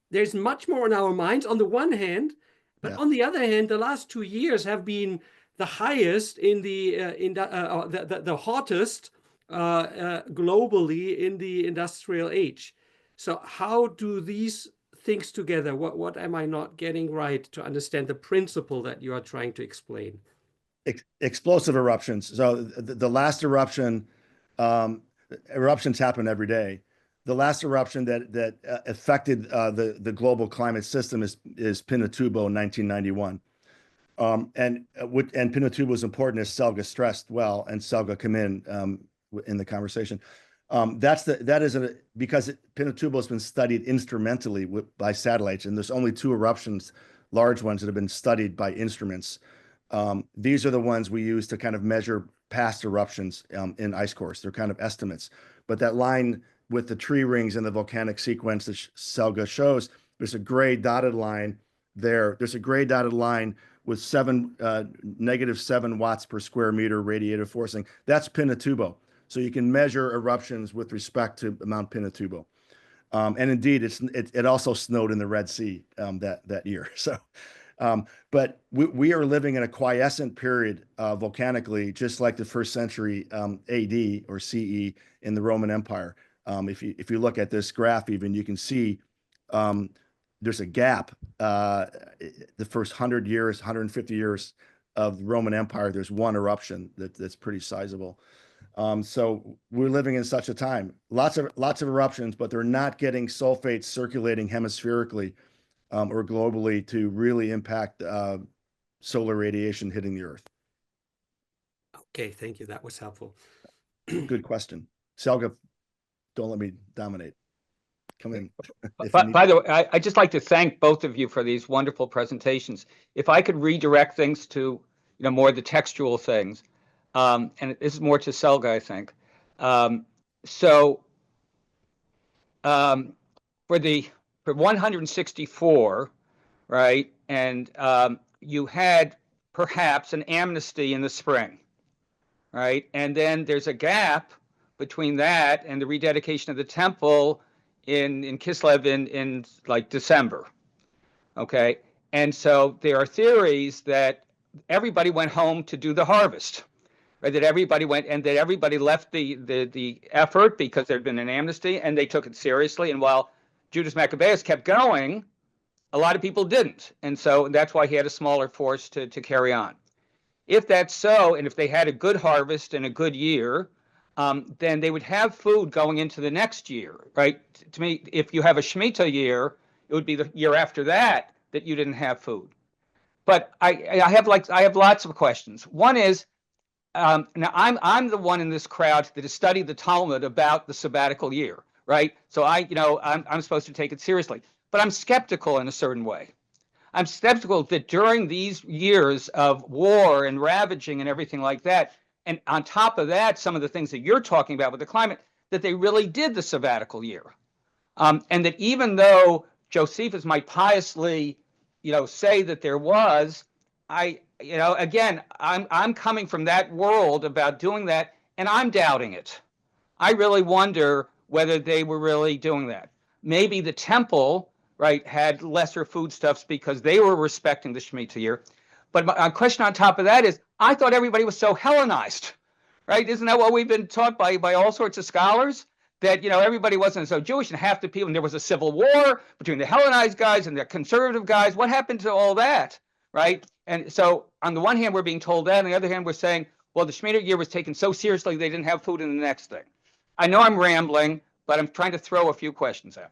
there's much more on our minds on the one hand, but on the other hand, the last 2 years have been the highest in the hottest globally in the industrial age. So how do these things together? What am I not getting right to understand the principle that you are trying to explain? Explosive eruptions. So the last eruption, eruptions happen every day. The last eruption that affected the global climate system is Pinatubo in 1991. And Pinatubo was important, as Selga stressed well, and Selga come in the conversation. Because Pinatubo has been studied instrumentally by satellites, and there's only 2 eruptions, large ones, that have been studied by instruments. These are the ones we use to kind of measure past eruptions in ice cores. They're kind of estimates. But that line with the tree rings and the volcanic sequence that Selga shows, there's a gray dotted line there. There's a gray dotted line with -7 watts per square meter radiative forcing. That's Pinatubo. So you can measure eruptions with respect to Mount Pinatubo. And indeed, it also snowed in the Red Sea that year. So, but we are living in a quiescent period volcanically, just like the 1st century AD or CE in the Roman Empire. If you look at this graph, even you can see there's a gap. The first 100 years, 150 years of the Roman Empire, there's one eruption that's pretty sizable. So we're living in such a time. Lots of eruptions, but they're not getting sulfates circulating hemispherically or globally to really impact solar radiation hitting the Earth. Okay, thank you. That was helpful. Good question. Selga, don't let me dominate. Come in. By the way, I'd just like to thank both of you for these wonderful presentations. If I could redirect things to more of the textual things, and this is more to Selga, I think. For 164, right, and you had perhaps an amnesty in the spring, right, and then there's a gap between that and the rededication of the temple in Kislev in like December, okay, and so there are theories that everybody went home to do the harvest. Right, that everybody went and that everybody left the effort because there'd been an amnesty and they took it seriously. And while Judas Maccabeus kept going, a lot of people didn't. And so that's why he had a smaller force to carry on. If that's so, and if they had a good harvest and a good year, then they would have food going into the next year, right? To me, if you have a Shmittah year, it would be the year after that you didn't have food. But I have lots of questions. One is, now I'm the one in this crowd that has studied the Talmud about the sabbatical year, right? So I'm supposed to take it seriously, but I'm skeptical in a certain way. I'm skeptical that during these years of war and ravaging and everything like that, and on top of that, some of the things that you're talking about with the climate, that they really did the sabbatical year, and that even though Josephus might piously, say that there was, again, I'm coming from that world about doing that, and I'm doubting it. I really wonder whether they were really doing that. Maybe the temple, right, had lesser foodstuffs because they were respecting the Shemitah year. But my question on top of that is, I thought everybody was so Hellenized, right? Isn't that what we've been taught by all sorts of scholars? That everybody wasn't so Jewish, and half the people, and there was a civil war between the Hellenized guys and the conservative guys. What happened to all that, right? And so on the one hand, we're being told that. On the other hand, we're saying, well, the Shemitah year was taken so seriously they didn't have food in the next thing. I know I'm rambling, but I'm trying to throw a few questions out.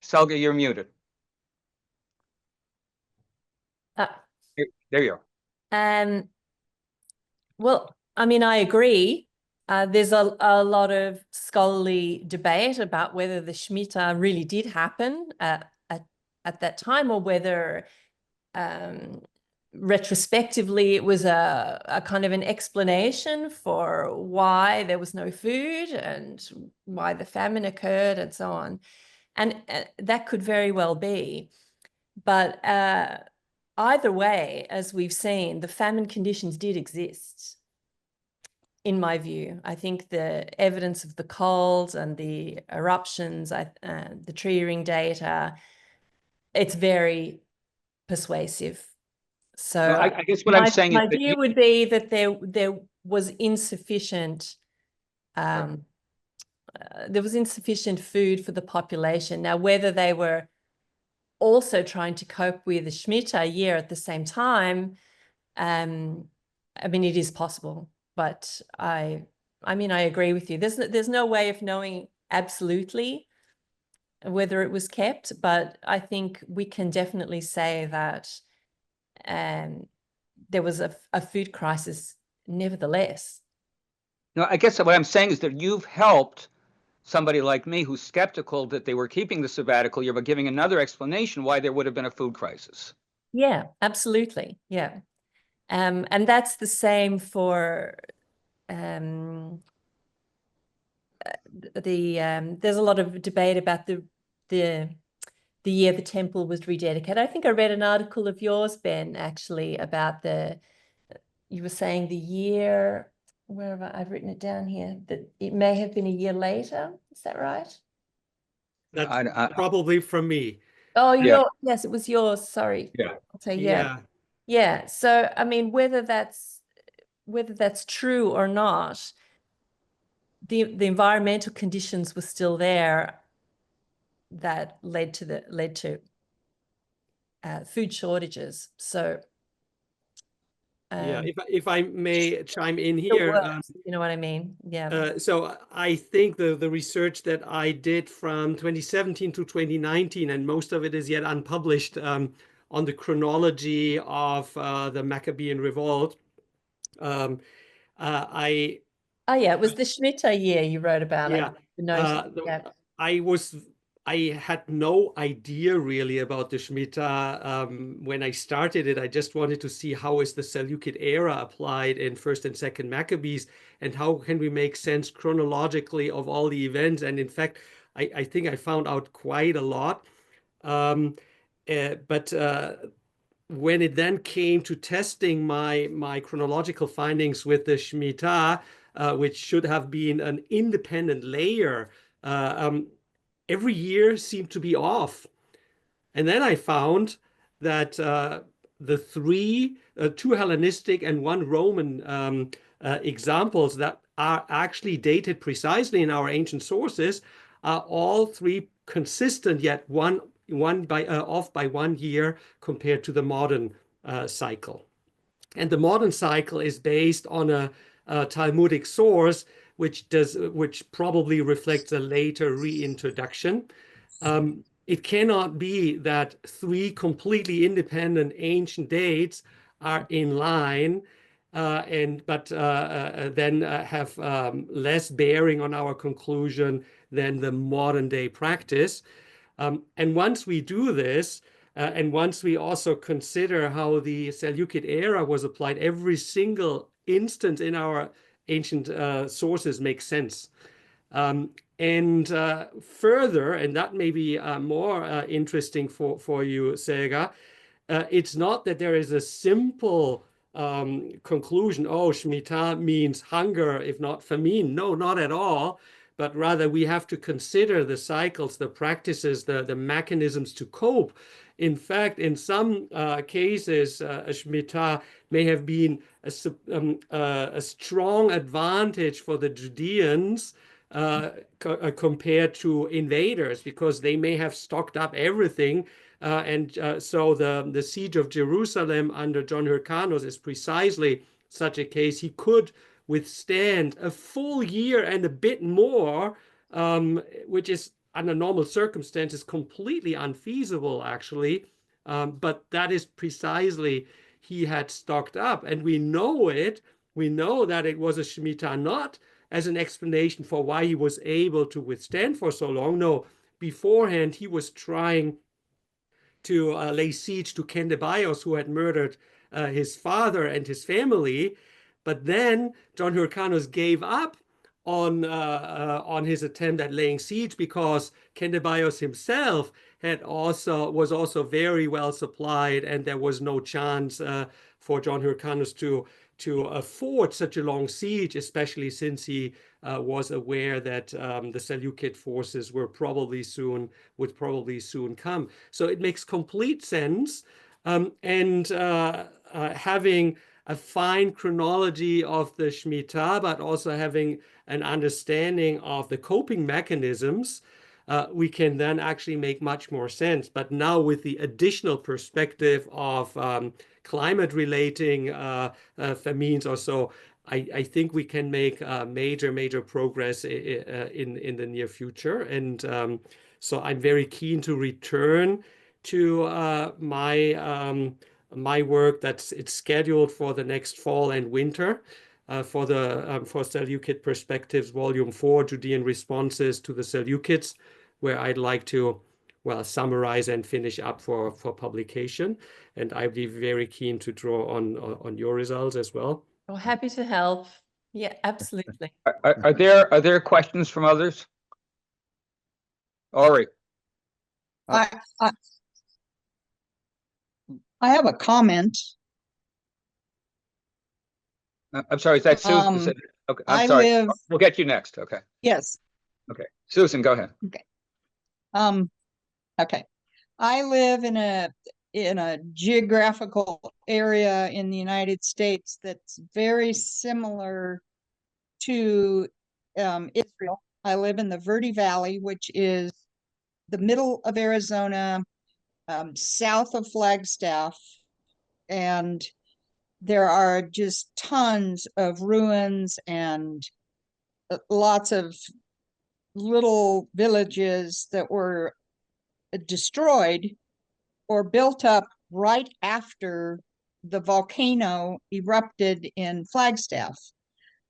Selga, you're muted. There you are. Well, I mean, I agree. There's a lot of scholarly debate about whether the Shemitah really did happen at that time, or whether retrospectively it was a kind of an explanation for why there was no food and why the famine occurred and so on. And that could very well be. But either way, as we've seen, the famine conditions did exist, in my view. I think the evidence of the cold and the eruptions, the tree ring data, it's very persuasive. So well, I guess what I'm saying is my view would be that there was insufficient insufficient food for the population. Now, whether they were also trying to cope with the Shmittah year at the same time, I mean, it is possible, but I mean, I agree with you. There's no way of knowing absolutely whether it was kept, but I think we can definitely say that there was a food crisis nevertheless. No, I guess what I'm saying is that you've helped somebody like me who's skeptical that they were keeping the sabbatical year, but giving another explanation why there would have been a food crisis. Yeah, absolutely. Yeah. And that's the same for there's a lot of debate about the year the temple was rededicated. I think I read an article of yours, Ben, actually, about you were saying the year, wherever I've written it down here, that it may have been a year later. Is that right? That's probably from me. Oh, Yeah. yes, it was yours. Sorry. Yeah. I'll say yeah. So, I mean, whether that's true or not, the environmental conditions were still there that led to food shortages. So, yeah, if I may chime in here, you know what I mean? Yeah. so I think the research that I did from 2017 to 2019, and most of it is yet unpublished, on the chronology of the Maccabean Revolt. Oh yeah, it was the Shmittah year you wrote about. Yeah, I had no idea really about the Shmittah when I started it. I just wanted to see how is the Seleukid era applied in First and Second Maccabees, and how can we make sense chronologically of all the events. And in fact, I think I found out quite a lot. But when it then came to testing my chronological findings with the Shmittah, which should have been an independent layer, every year seemed to be off. And then I found that the two Hellenistic and one Roman examples that are actually dated precisely in our ancient sources are all three consistent, yet off by 1 year compared to the modern cycle. And the modern cycle is based on a Talmudic source, which probably reflects a later reintroduction. It cannot be that three completely independent ancient dates are in line, but then have less bearing on our conclusion than the modern day practice. And once we do this, and once we also consider how the Seleukid era was applied, every single instance in our ancient sources makes sense. And further, and that may be more interesting for you, Selga, it's not that there is a simple conclusion, oh, Shmittah means hunger, if not famine. No, not at all. But rather we have to consider the cycles, the practices, the mechanisms to cope. In fact, in some cases, a Shmittah may have been a strong advantage for the Judeans compared to invaders, because they may have stocked up everything. So the siege of Jerusalem under John Hyrcanus is precisely such a case. He could withstand a full year and a bit more, which is under normal circumstances completely unfeasible, actually. But that is precisely, he had stocked up, and we know it. We know that it was a Shmittah, not as an explanation for why he was able to withstand for so long. No, beforehand he was trying to lay siege to Kendebios, who had murdered his father and his family. But then John Hyrcanus gave up on his attempt at laying siege, because Kendebios himself was also very well supplied, and there was no chance for John Hyrcanus to afford such a long siege, especially since he was aware that the Seleukid forces would probably soon come. So it makes complete sense, and having a fine chronology of the Shmittah, but also having an understanding of the coping mechanisms, we can then actually make much more sense. But now with the additional perspective of climate relating famines or so, I think we can make major progress in the near future. And so I'm very keen to return to my work it's scheduled for the next fall and winter for Seleukid Perspectives Volume 4, Judean Responses to the Seleukids, where I'd like to, well, summarize and finish up for publication. And I'd be very keen to draw on your results as well. Well, happy to help. Yeah, absolutely. Are there questions from others? Ori. I have a comment. I'm sorry, is that Susan? Okay, I'm sorry. We'll get you next. Okay. Yes. Okay. Susan, go ahead. Okay. I live in a geographical area in the United States that's very similar to Israel. I live in the Verde Valley, which is the middle of Arizona, south of Flagstaff, and there are just tons of ruins and lots of little villages that were destroyed or built up right after the volcano erupted in Flagstaff.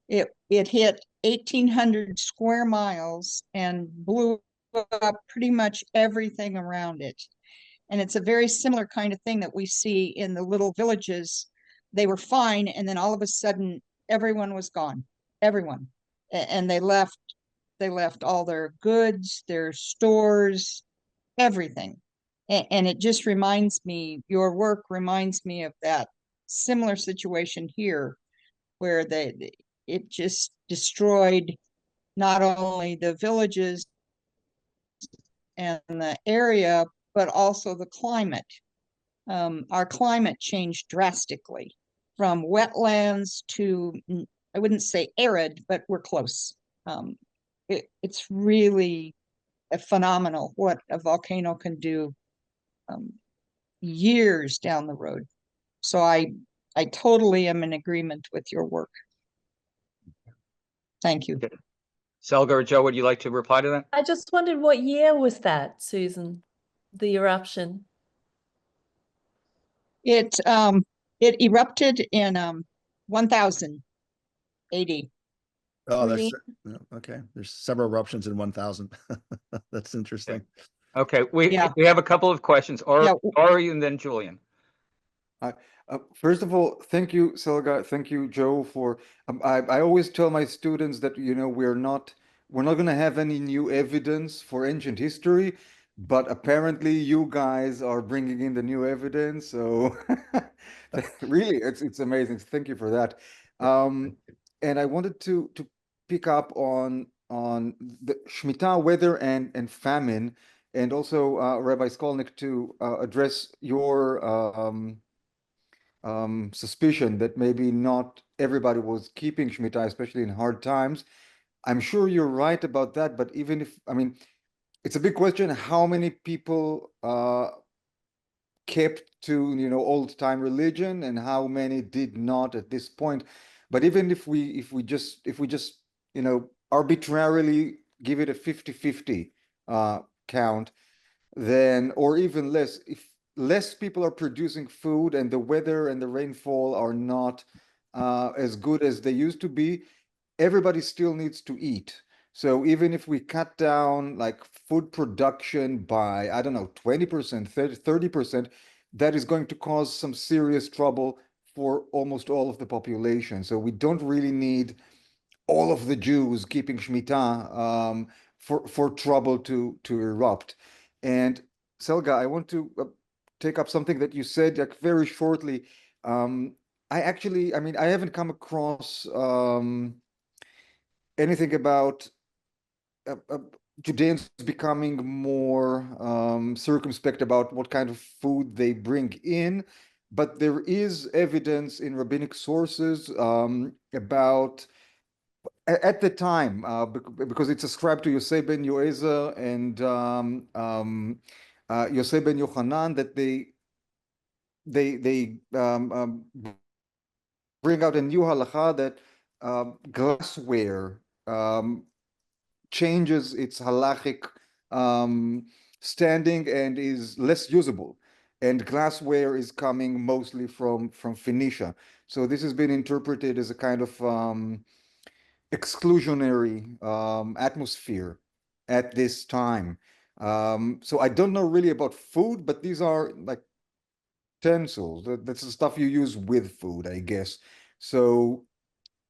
It hit 1,800 square miles and blew up pretty much everything around it. And it's a very similar kind of thing that we see in the little villages. They were fine, and then all of a sudden, everyone was gone. Everyone. And they left all their goods, their stores, everything. And it just reminds me, your work reminds me of that similar situation here, where it just destroyed not only the villages and the area, but also the climate. Our climate changed drastically from wetlands to, I wouldn't say arid, but we're close. It's really phenomenal what a volcano can do years down the road. So I totally am in agreement with your work. Thank you. Selga or Joe, would you like to reply to that? I just wondered, what year was that, Susan? The eruption? It erupted in 1000 AD. Oh, Really? okay. There's several eruptions in 1000. That's interesting. Okay, we have a couple of questions. Ori and then Julian. First of all, thank you, Selga. Thank you, Joe, for I always tell my students that, you know, we're not going to have any new evidence for ancient history, but apparently you guys are bringing in the new evidence. So really, it's amazing. Thank you for that. And I wanted to pick up on the Shmittah, weather and famine, and also Rabbi Skolnick, to address your suspicion that maybe not everybody was keeping Shmittah, especially in hard times. I'm sure you're right about that, but even if, I mean, it's a big question how many people kept to, you know, old time religion and how many did not at this point. But even if we just you know, arbitrarily give it a 50-50 count, then, or even less, if less people are producing food and the weather and the rainfall are not as good as they used to be, everybody still needs to eat. So even if we cut down like food production by, I don't know, 20%, 30%, that is going to cause some serious trouble for almost all of the population. So we don't really need all of the Jews keeping Shmittah for trouble to erupt. And Selga, I want to take up something that you said like very shortly. I mean, I haven't come across anything about Judeans becoming more circumspect about what kind of food they bring in. but there is evidence in rabbinic sources about at the time, because it's ascribed to Yosef ben Yoezer and Yosef ben Yochanan, that they bring out a new halacha that glassware changes its halachic standing and is less usable. And glassware is coming mostly from Phoenicia. So this has been interpreted as a kind of exclusionary atmosphere at this time. So I don't know really about food, but these are like utensils. That's the stuff you use with food, I guess. So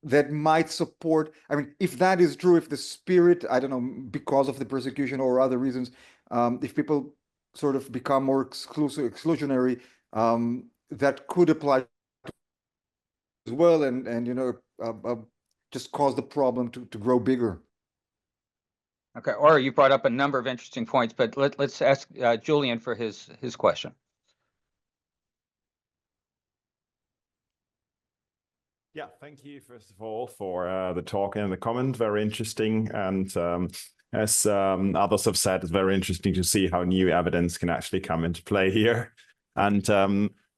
that might support, I mean, if that is true, if the spirit, I don't know, because of the persecution or other reasons, if people sort of become more exclusionary, that could apply as well, and you know, just cause the problem to grow bigger. Okay, Ori, you brought up a number of interesting points, but let's ask Julian for his question. Yeah, thank you, first of all, for the talk and the comment. Very interesting. And as others have said, it's very interesting to see how new evidence can actually come into play here. And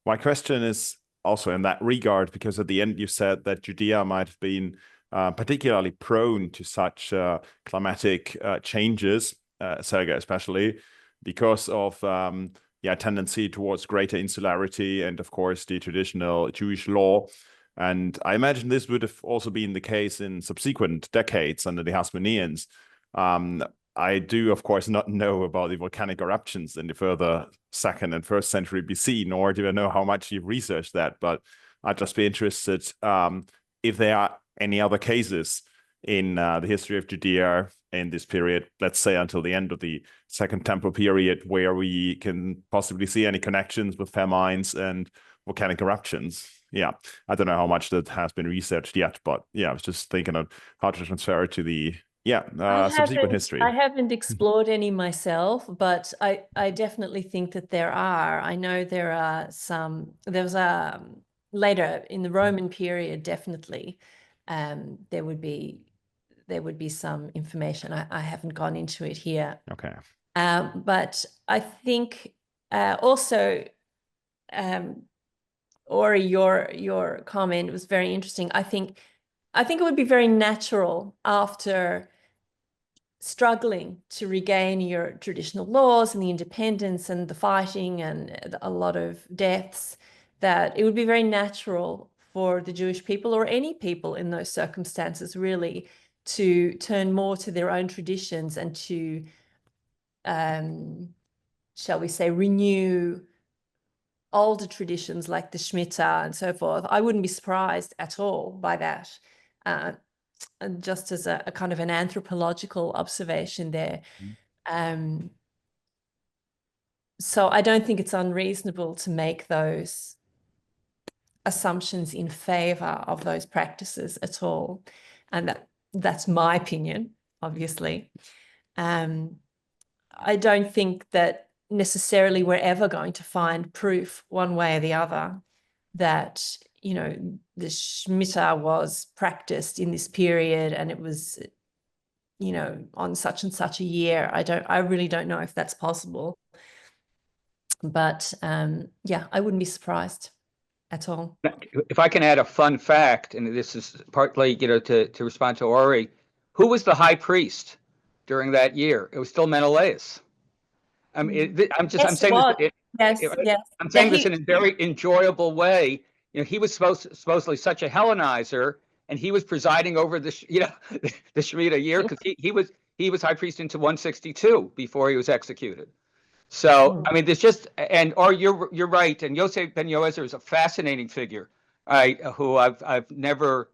my question is also in that regard, because at the end you said that Judea might have been particularly prone to such climatic changes, Selga especially, because of tendency towards greater insularity and, of course, the traditional Jewish law. And I imagine this would have also been the case in subsequent decades under the Hasmoneans. I do, of course, not know about the volcanic eruptions in the further 2nd and 1st century BC, nor do I know how much you've researched that, but I'd just be interested if there are any other cases in the history of Judea in this period, let's say until the end of the Second Temple period, where we can possibly see any connections with famines and volcanic eruptions. Yeah, I don't know how much that has been researched yet, but yeah, I was just thinking of how to transfer it to the subsequent history. I haven't explored any myself, but I definitely think that there are. I know there are some. There was later in the Roman period, definitely, there would be some information. I haven't gone into it here. Okay. But I think also. Ori, your comment was very interesting. I think it would be very natural after struggling to regain your traditional laws and the independence and the fighting and a lot of deaths, that it would be very natural for the Jewish people or any people in those circumstances really to turn more to their own traditions and to, shall we say, renew older traditions like the Shmittah and so forth. I wouldn't be surprised at all by that. And just as a kind of an anthropological observation there. So I don't think it's unreasonable to make those assumptions in favor of those practices at all. And that's my opinion, obviously. I don't think that necessarily we're ever going to find proof one way or the other that, you know, the Shmittah was practiced in this period and it was, you know, on such and such a year. I really don't know if that's possible. But yeah, I wouldn't be surprised at all. If I can add a fun fact, and this is partly, you know, to respond to Ori, who was the high priest during that year? It was still Menelaus. I mean, I'm saying this in a very enjoyable way. You know, he was supposedly such a Hellenizer, and he was presiding over the Shemitah year because he was high priest into 162 before he was executed. So I mean, there's just you're right, and Yosef ben Yoezer is a fascinating figure, who I've never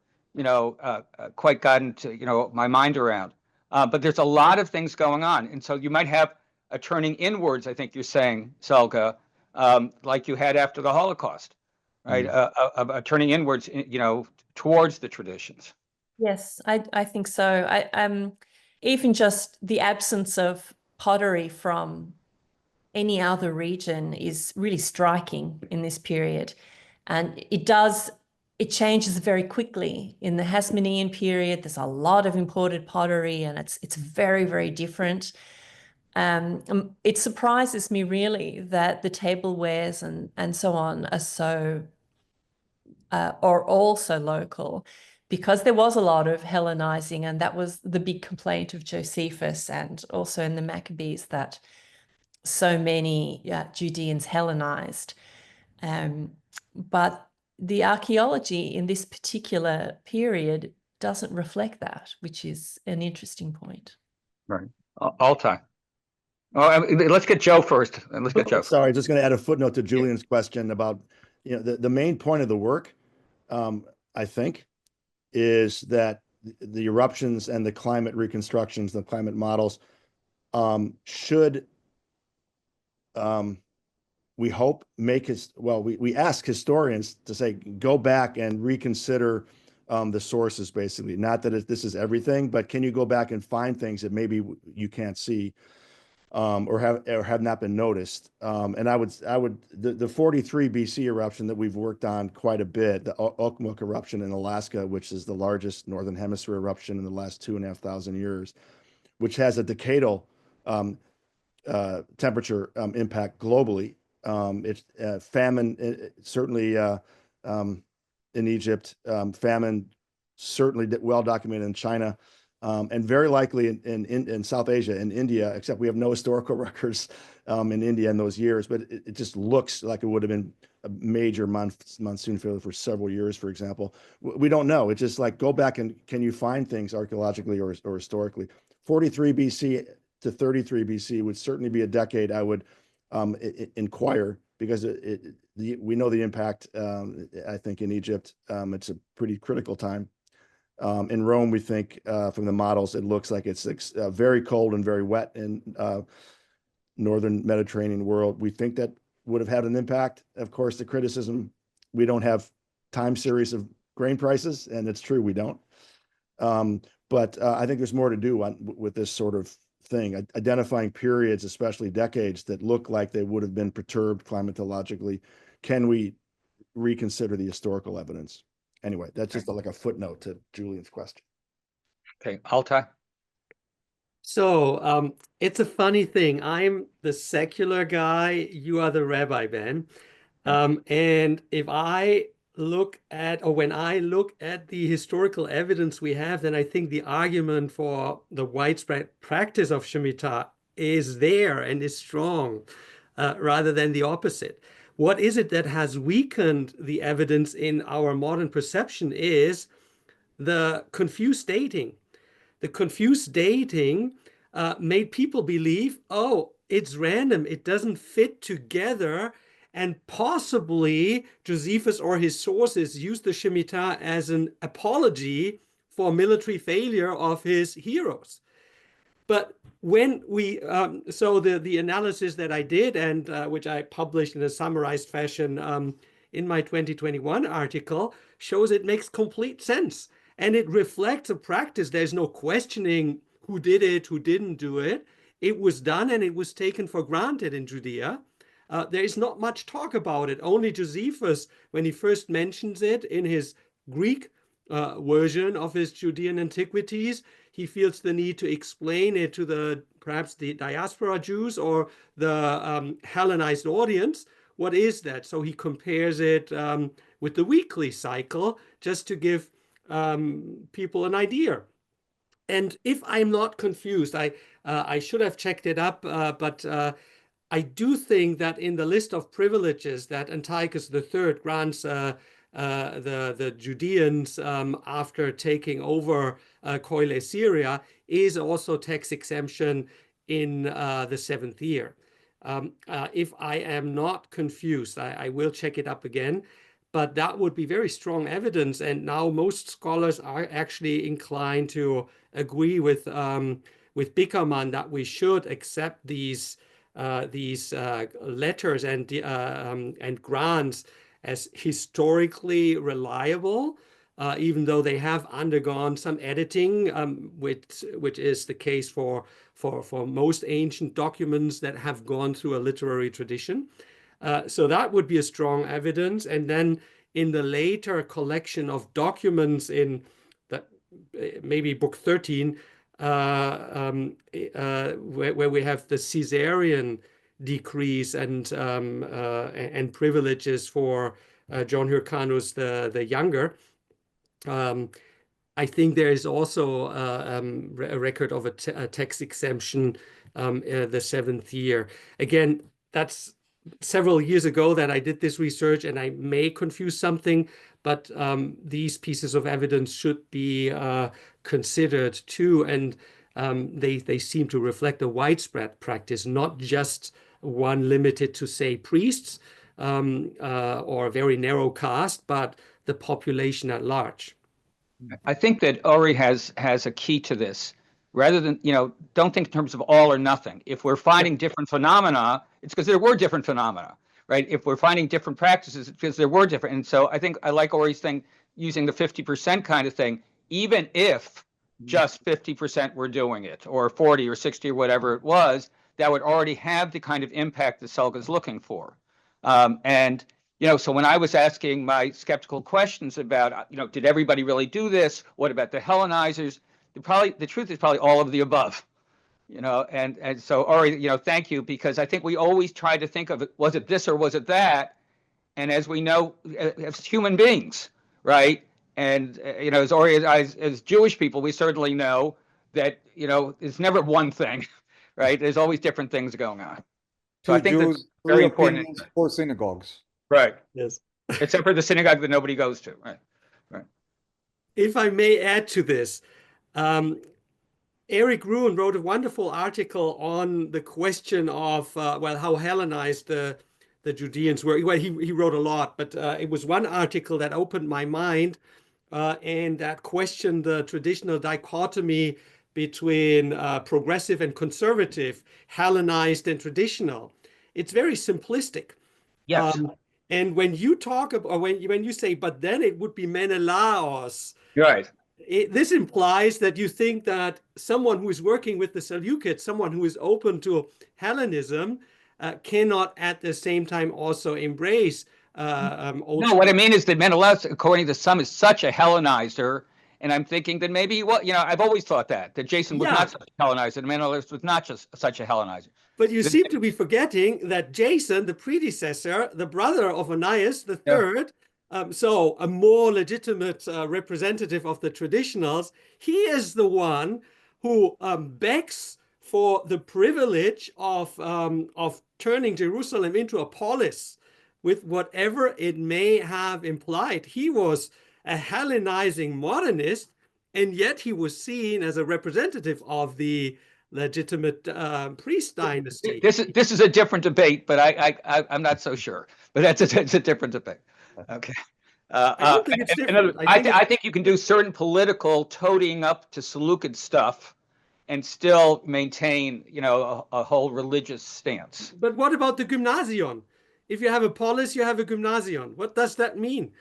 quite gotten to my mind around. But there's a lot of things going on, and so you might have a turning inwards, I think you're saying, Selga, like you had after the Holocaust, right? A turning inwards, towards the traditions. Yes, I think so. Even just the absence of pottery from any other region is really striking in this period. And it changes very quickly. In the Hasmonean period, there's a lot of imported pottery, and it's very, very different. It surprises me really that the tablewares and so on are also local, because there was a lot of Hellenizing, and that was the big complaint of Josephus and also in the Maccabees, that so many Judeans Hellenized. But the archaeology in this particular period doesn't reflect that, which is an interesting point. Right. Altai. Oh, let's get Joe first. Let's get Joe. Sorry, just going to add a footnote to Julian's question about, the main point of the work, I think, is that the eruptions and the climate reconstructions, the climate models, should, we hope, we ask historians to say, go back and reconsider the sources, basically. Not that this is everything, but can you go back and find things that maybe you can't see, or have not been noticed. And the 43 BC eruption that we've worked on quite a bit, the Okmuk eruption in Alaska, which is the largest Northern Hemisphere eruption in the last 2,500 years, which has a decadal temperature impact globally. It's famine, certainly in Egypt, famine certainly well documented in China, and very likely in South Asia, in India, except we have no historical records in India in those years, but it just looks like it would have been a major monsoon failure for several years, for example. We don't know. It's just like, go back and can you find things archaeologically or historically? 43 BC to 33 BC would certainly be a decade I would inquire, because we know the impact, I think, in Egypt. It's a pretty critical time. In Rome, we think from the models, it looks like it's very cold and very wet in northern Mediterranean world. We think that would have had an impact. Of course, the criticism, we don't have time series of grain prices, and it's true, we don't. But I think there's more to do with this sort of thing, identifying periods, especially decades, that look like they would have been perturbed climatologically. Can we reconsider the historical evidence? Anyway, that's just like a footnote to Julian's question. Okay, Altai. So it's a funny thing. I'm the secular guy. You are the rabbi, Ben. And if I look at, or when I look at the historical evidence we have, then I think the argument for the widespread practice of Shmittah is there and is strong, rather than the opposite. What is it that has weakened the evidence in our modern perception is the confused dating. The confused dating made people believe, oh, it's random, it doesn't fit together, and possibly Josephus or his sources used the Shmittah as an apology for military failure of his heroes. But when we, so the analysis that I did, and which I published in a summarized fashion in my 2021 article, shows it makes complete sense. And it reflects a practice. There's no questioning who did it, who didn't do it. It was done, and it was taken for granted in Judea. There is not much talk about it. Only Josephus, when he first mentions it in his Greek version of his Judean antiquities, he feels the need to explain it to perhaps the diaspora Jews or the Hellenized audience. What is that? So he compares it with the weekly cycle, just to give people an idea. And if I'm not confused, I should have checked it up, but I do think that in the list of privileges that Antiochus III grants the Judeans after taking over Coile Syria is also tax exemption in the 7th year. If I am not confused, I will check it up again, but that would be very strong evidence. And now most scholars are actually inclined to agree with Bickerman that we should accept these letters and grants as historically reliable, even though they have undergone some editing, which is the case for most ancient documents that have gone through a literary tradition. So that would be a strong evidence. And then in the later collection of documents in maybe book 13, where we have the Caesarean decrees and privileges for John Hyrcanus the Younger, I think there is also a record of a tax exemption the 7th year. Again, that's several years ago that I did this research, and I may confuse something, but these pieces of evidence should be considered too, and they seem to reflect a widespread practice, not just one limited to, say, priests or a very narrow caste, but the population at large. I think that Ori has a key to this. Rather than, don't think in terms of all or nothing. If we're finding different phenomena, it's because there were different phenomena, right? If we're finding different practices, it's because there were different. And so I think I like Ori's thing, using the 50% kind of thing, even if just 50% were doing it, or 40 or 60 or whatever it was, that would already have the kind of impact that Selga's looking for. So when I was asking my skeptical questions about, did everybody really do this? What about the Hellenizers? The truth is probably all of the above, and so Ori, thank you, because I think we always try to think of it, was it this or was it that? And as we know, as human beings, right? And, as Ori, as Jewish people, we certainly know that, it's never one thing, right? There's always different things going on. So I think Jews, that's very important. opinions, 4 synagogues. Right. Yes. Except for the synagogue that nobody goes to. Right. If I may add to this, Eric Ruhn wrote a wonderful article on the question of, how Hellenized the Judeans were. Well, he wrote a lot, but it was one article that opened my mind and that questioned the traditional dichotomy between progressive and conservative, Hellenized and traditional. It's very simplistic. Yes. And when you talk about, or when you say, but then it would be Menelaos, right. This implies that you think that someone who is working with the Seleucids, someone who is open to Hellenism, cannot at the same time also embrace No, what I mean is that Menelaus, according to some, is such a Hellenizer. And I'm thinking that maybe, I've always thought that Jason was not such a Hellenizer, and Menelaus was not just such a Hellenizer. But you seem to be forgetting that Jason, the predecessor, the brother of Onias the third, so a more legitimate representative of the traditionals, he is the one who begs for the privilege of turning Jerusalem into a polis, with whatever it may have implied. He was a Hellenizing modernist, and yet he was seen as a representative of the legitimate priest dynasty. This is a different debate, but I'm not so sure. But it's a different debate. Okay. I don't think it's different. I think you can do certain political toadying up to Seleukid stuff and still maintain, a whole religious stance. But what about the gymnasion? If you have a polis, you have a gymnasion. What does that mean?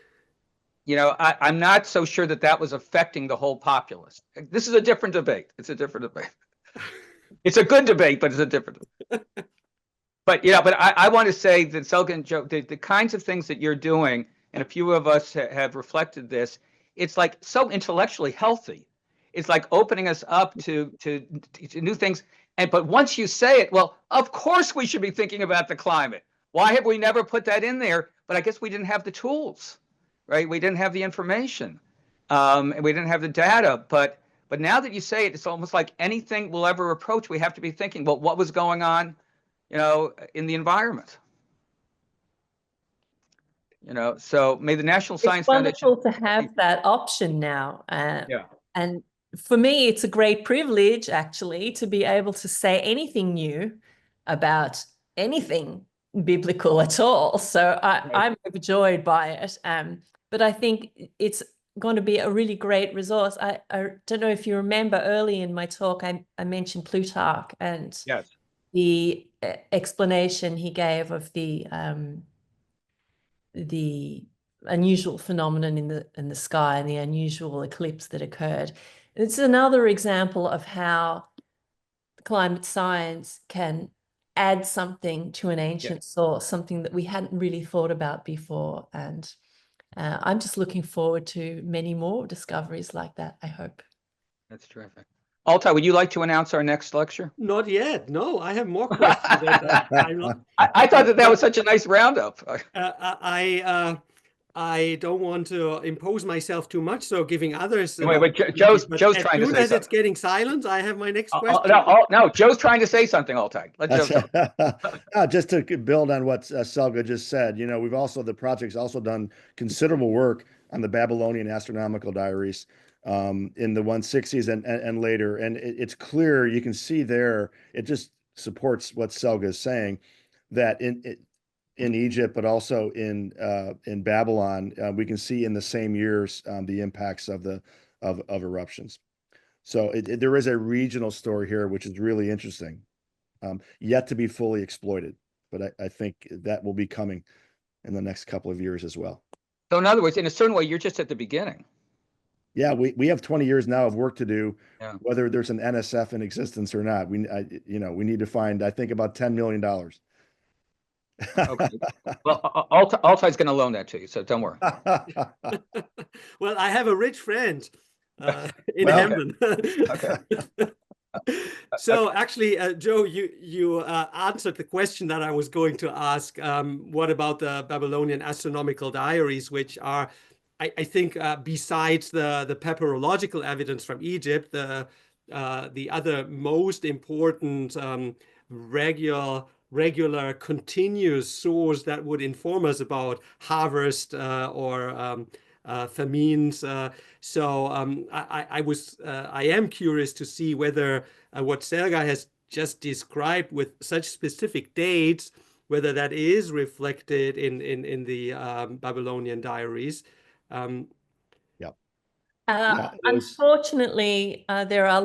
I'm not so sure that was affecting the whole populace. This is a different debate. It's a different debate. It's a good debate, but it's a different debate. But I want to say that Selga and Joe, the kinds of things that you're doing, and a few of us have reflected this, it's like so intellectually healthy. It's like opening us up to new things. But once you say it, well, of course we should be thinking about the climate. Why have we never put that in there? But I guess we didn't have the tools, right? We didn't have the information, and we didn't have the data. But now that you say it, it's almost like anything we'll ever approach, we have to be thinking, well, what was going on, in the environment? So may the National Science Foundation. It's wonderful to have that option now. And for me, it's a great privilege, actually, to be able to say anything new about anything biblical at all. So I'm overjoyed by it. But I think it's going to be a really great resource. I don't know if you remember early in my talk, I mentioned Plutarch and the explanation he gave of the unusual phenomenon in the sky and the unusual eclipse that occurred. It's another example of how climate science can add something to an ancient source, something that we hadn't really thought about before. And I'm just looking forward to many more discoveries like that, I hope. That's terrific. Altai, would you like to announce our next lecture? Not yet. No, I have more questions. I thought that was such a nice roundup. I don't want to impose myself too much, so giving others. Wait, Joe's but trying as to soon say as something. it's getting silent, I have my next question. No, Joe's trying to say something, Altai. Let Joe talk. Just to build on what Selga just said, the project's also done considerable work on the Babylonian astronomical diaries in the 160s and later. And it's clear, you can see there, it just supports what Selga is saying, that in Egypt, but also in Babylon, we can see in the same years the impacts of eruptions. So there is a regional story here, which is really interesting, yet to be fully exploited. But I think that will be coming in the next couple of years as well. So in other words, in a certain way, you're just at the beginning. Yeah, we have 20 years now of work to do, Yeah. whether there's an NSF in existence or not. We need to find, I think, about $10 million. Okay. Well, Altai's going to loan that to you, so don't worry. Well, I have a rich friend in Well, heaven. Okay. So actually, Joe, you answered the question that I was going to ask. What about the Babylonian astronomical diaries, which are, I think, besides the papyrological evidence from Egypt, the other most important regular continuous source that would inform us about harvest or famines. So I am curious to see whether what Selga has just described with such specific dates, whether that is reflected in the Babylonian diaries. Unfortunately, there are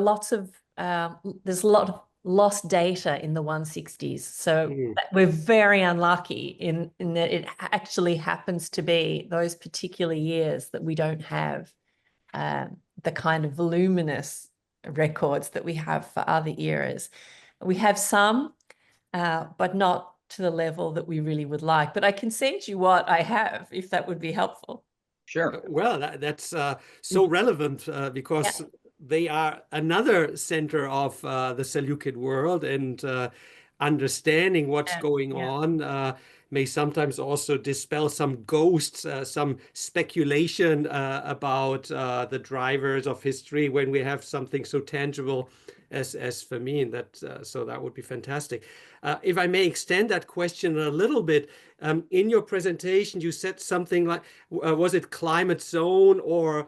there's a lot of lost data in the 160s. So we're very unlucky in that it actually happens to be those particular years that we don't have the kind of voluminous records that we have for other eras. We have some, but not to the level that we really would like. But I can send you what I have, if that would be helpful. Sure. Well, that's so relevant because they are another center of the Seleukid world, and understanding what's going on may sometimes also dispel some ghosts, some speculation about the drivers of history when we have something so tangible as famine. So that would be fantastic. If I may extend that question a little bit, in your presentation, you said something like, was it climate zone or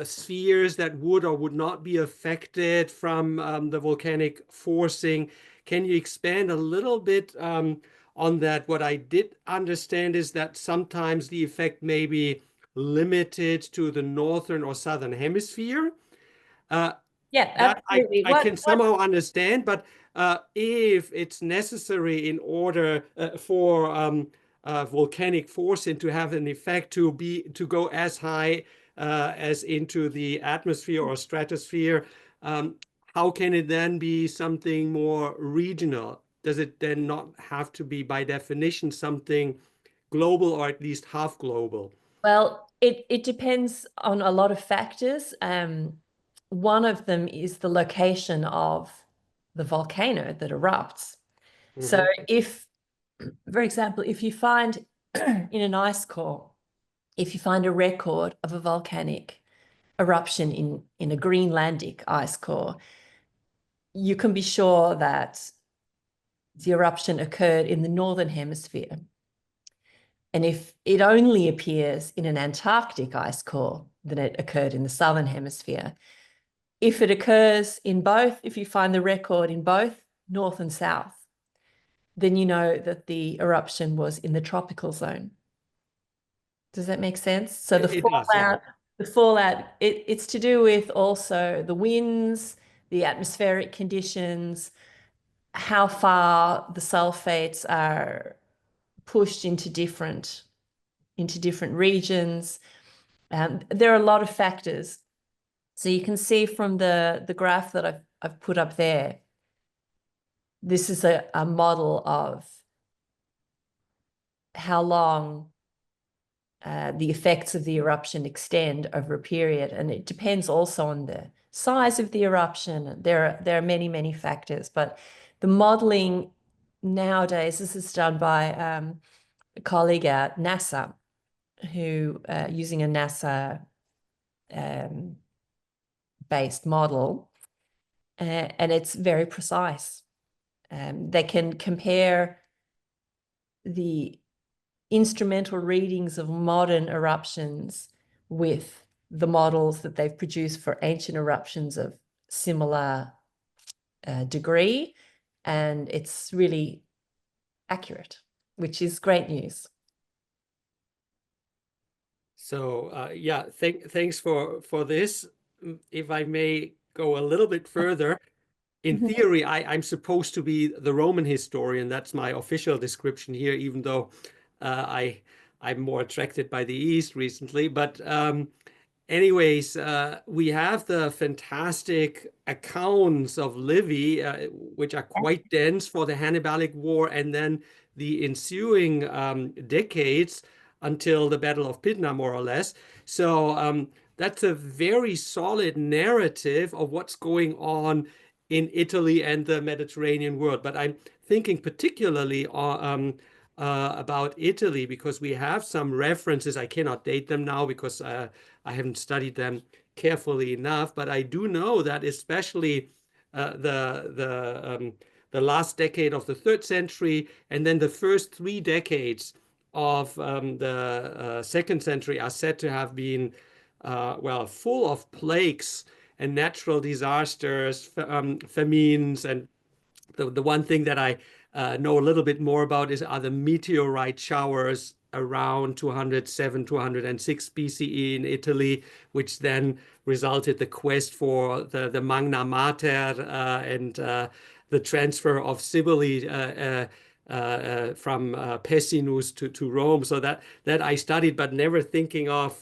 spheres that would or would not be affected from the volcanic forcing? Can you expand a little bit on that? What I did understand is that sometimes the effect may be limited to the northern or southern hemisphere. Absolutely. I can somehow understand, but if it's necessary in order for volcanic forcing to have an effect to go as high as into the atmosphere or stratosphere, how can it then be something more regional? Does it then not have to be, by definition, something global or at least half global? Well, it depends on a lot of factors. One of them is the location of the volcano that erupts. So if, for example, if you find in an ice core, if you find a record of a volcanic eruption in a Greenlandic ice core, you can be sure that the eruption occurred in the northern hemisphere. And if it only appears in an Antarctic ice core, then it occurred in the southern hemisphere. If it occurs in both, if you find the record in both north and south, then you know that the eruption was in the tropical zone. Does that make sense? So the fallout, it's to do with also the winds, the atmospheric conditions, how far the sulfates are pushed into different into different regions. There are a lot of factors. So you can see from the graph that I've put up there, this is a model of how long the effects of the eruption extend over a period. And it depends also on the size of the eruption. There are many, many factors, but the modeling nowadays, this is done by a colleague at NASA who using a NASA based model, and it's very precise. They can compare the instrumental readings of modern eruptions with the models that they've produced for ancient eruptions of similar degree, and it's really accurate, which is great news. So yeah, thanks for this. If I may go a little bit further, in theory, I'm supposed to be the Roman historian. That's my official description here, even though I'm more attracted by the East recently. But anyways, we have the fantastic accounts of Livy, which are quite dense for the Hannibalic War and then the ensuing decades until the Battle of Pydna, more or less. So that's a very solid narrative of what's going on in Italy and the Mediterranean world. But I'm thinking particularly about Italy because we have some references. I cannot date them now because I haven't studied them carefully enough. But I do know that especially the last decade of the 3rd century and then the first 3 decades of the 2nd century are said to have been well, full of plagues and natural disasters, famines, and the one thing that I know a little bit more about are the meteorite showers around 207, 206 BCE in Italy, which then resulted the quest for the Magna Mater and the transfer of Cybele from Pessinus to Rome. So that I studied, but never thinking of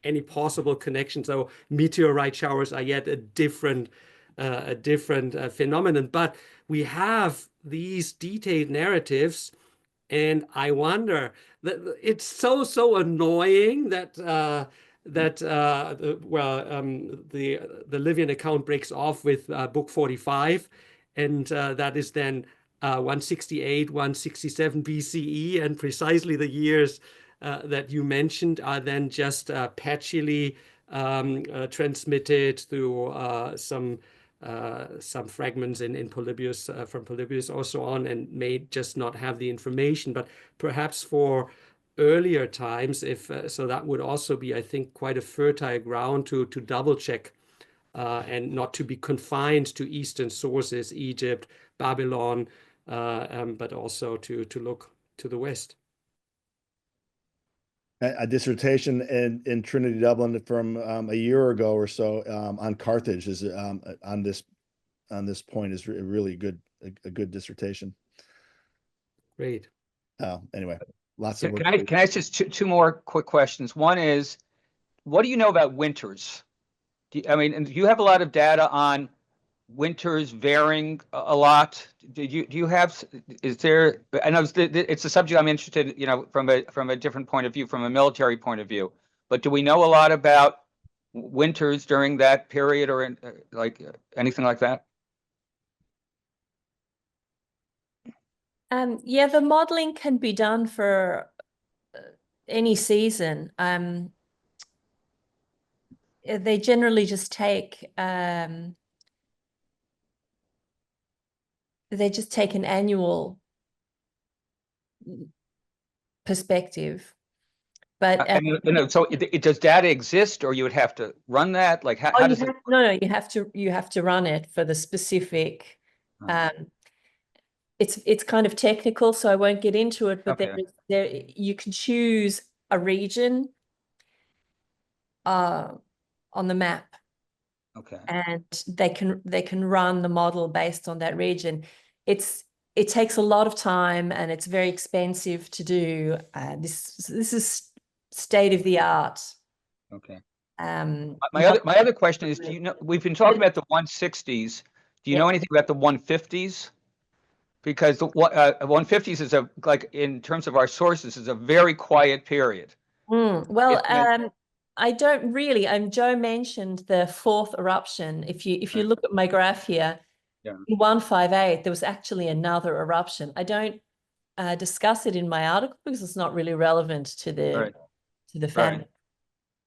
any possible connection. So meteorite showers are yet a different phenomenon. But we have these detailed narratives, and I wonder that it's so annoying that the Livian account breaks off with book 45, and that is then 168, 167 BCE, and precisely the years that you mentioned are then just patchily transmitted through some fragments in Polybius from Polybius or so on, and may just not have the information. But perhaps for earlier times, if so, that would also be, I think, quite a fertile ground to double check and not to be confined to Eastern sources, Egypt, Babylon, but also to look to the West. A dissertation in Trinity Dublin from a year ago or so on Carthage is on this point is really good, a good dissertation. Great. Anyway, lots of. Can I ask just two more quick questions? One is, what do you know about winters? Do you have a lot of data on winters varying a lot? Do you have? Is there? I know it's a subject I'm interested, from a different point of view, from a military point of view. But do we know a lot about winters during that period, or like anything like that? Yeah, the modeling can be done for any season. They generally just take an annual perspective. But so does data exist, or you would have to run that? Like how does it? No, you have to run it for the specific. It's kind of technical, so I won't get into it. But there you can choose a region on the map. Okay. And they can run the model based on that region. It takes a lot of time and it's very expensive to do. This is state of the art. Okay. Um, My other question is, do you know, we've been talking about the 160s. Do you know anything about the 150s? Because the 150s is like in terms of our sources is a very quiet period. Well, I don't really. Joe mentioned the fourth eruption. If you look at my graph here, in 158 there was actually another eruption. I don't discuss it in my article because it's not really relevant to the famine.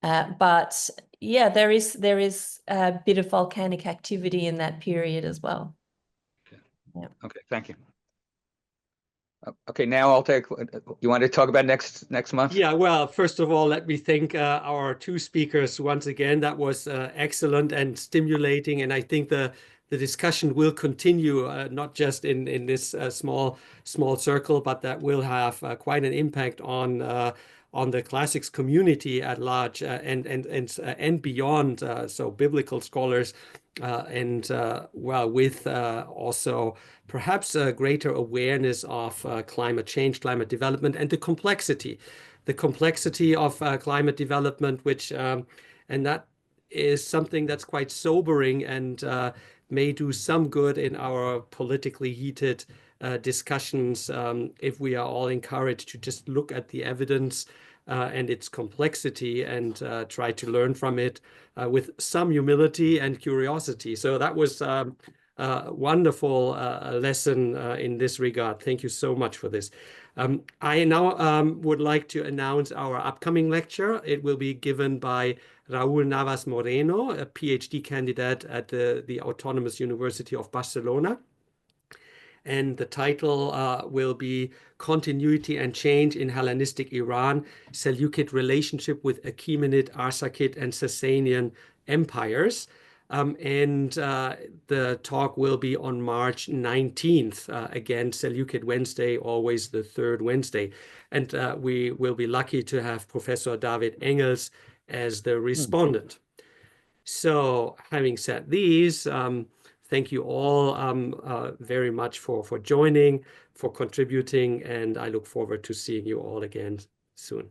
But yeah, there is a bit of volcanic activity in that period as well. Okay, thank you. Okay, now I'll take. You want to talk about next month? Yeah, well, first of all, let me thank our two speakers once again. That was excellent and stimulating, and I think the discussion will continue, not just in this small circle, but that will have quite an impact on the classics community at large and beyond. So biblical scholars and well, with also perhaps a greater awareness of climate change, climate development, and the complexity of climate development, which and that is something that's quite sobering and may do some good in our politically heated discussions if we are all encouraged to just look at the evidence and its complexity and try to learn from it with some humility and curiosity. So that was a wonderful lesson in this regard. Thank you so much for this. I now would like to announce our upcoming lecture. It will be given by Raúl Navas Moreno, a PhD candidate at the Autonomous University of Barcelona. And the title will be Continuity and Change in Hellenistic Iran, Seleukid Relationship with Achaemenid, Arsacid, and Sasanian Empires. And the talk will be on March 19th, again, Seleukid Wednesday, always the third Wednesday. And we will be lucky to have Professor David Engels as the respondent. So having said these, thank you all very much for joining, for contributing, and I look forward to seeing you all again soon.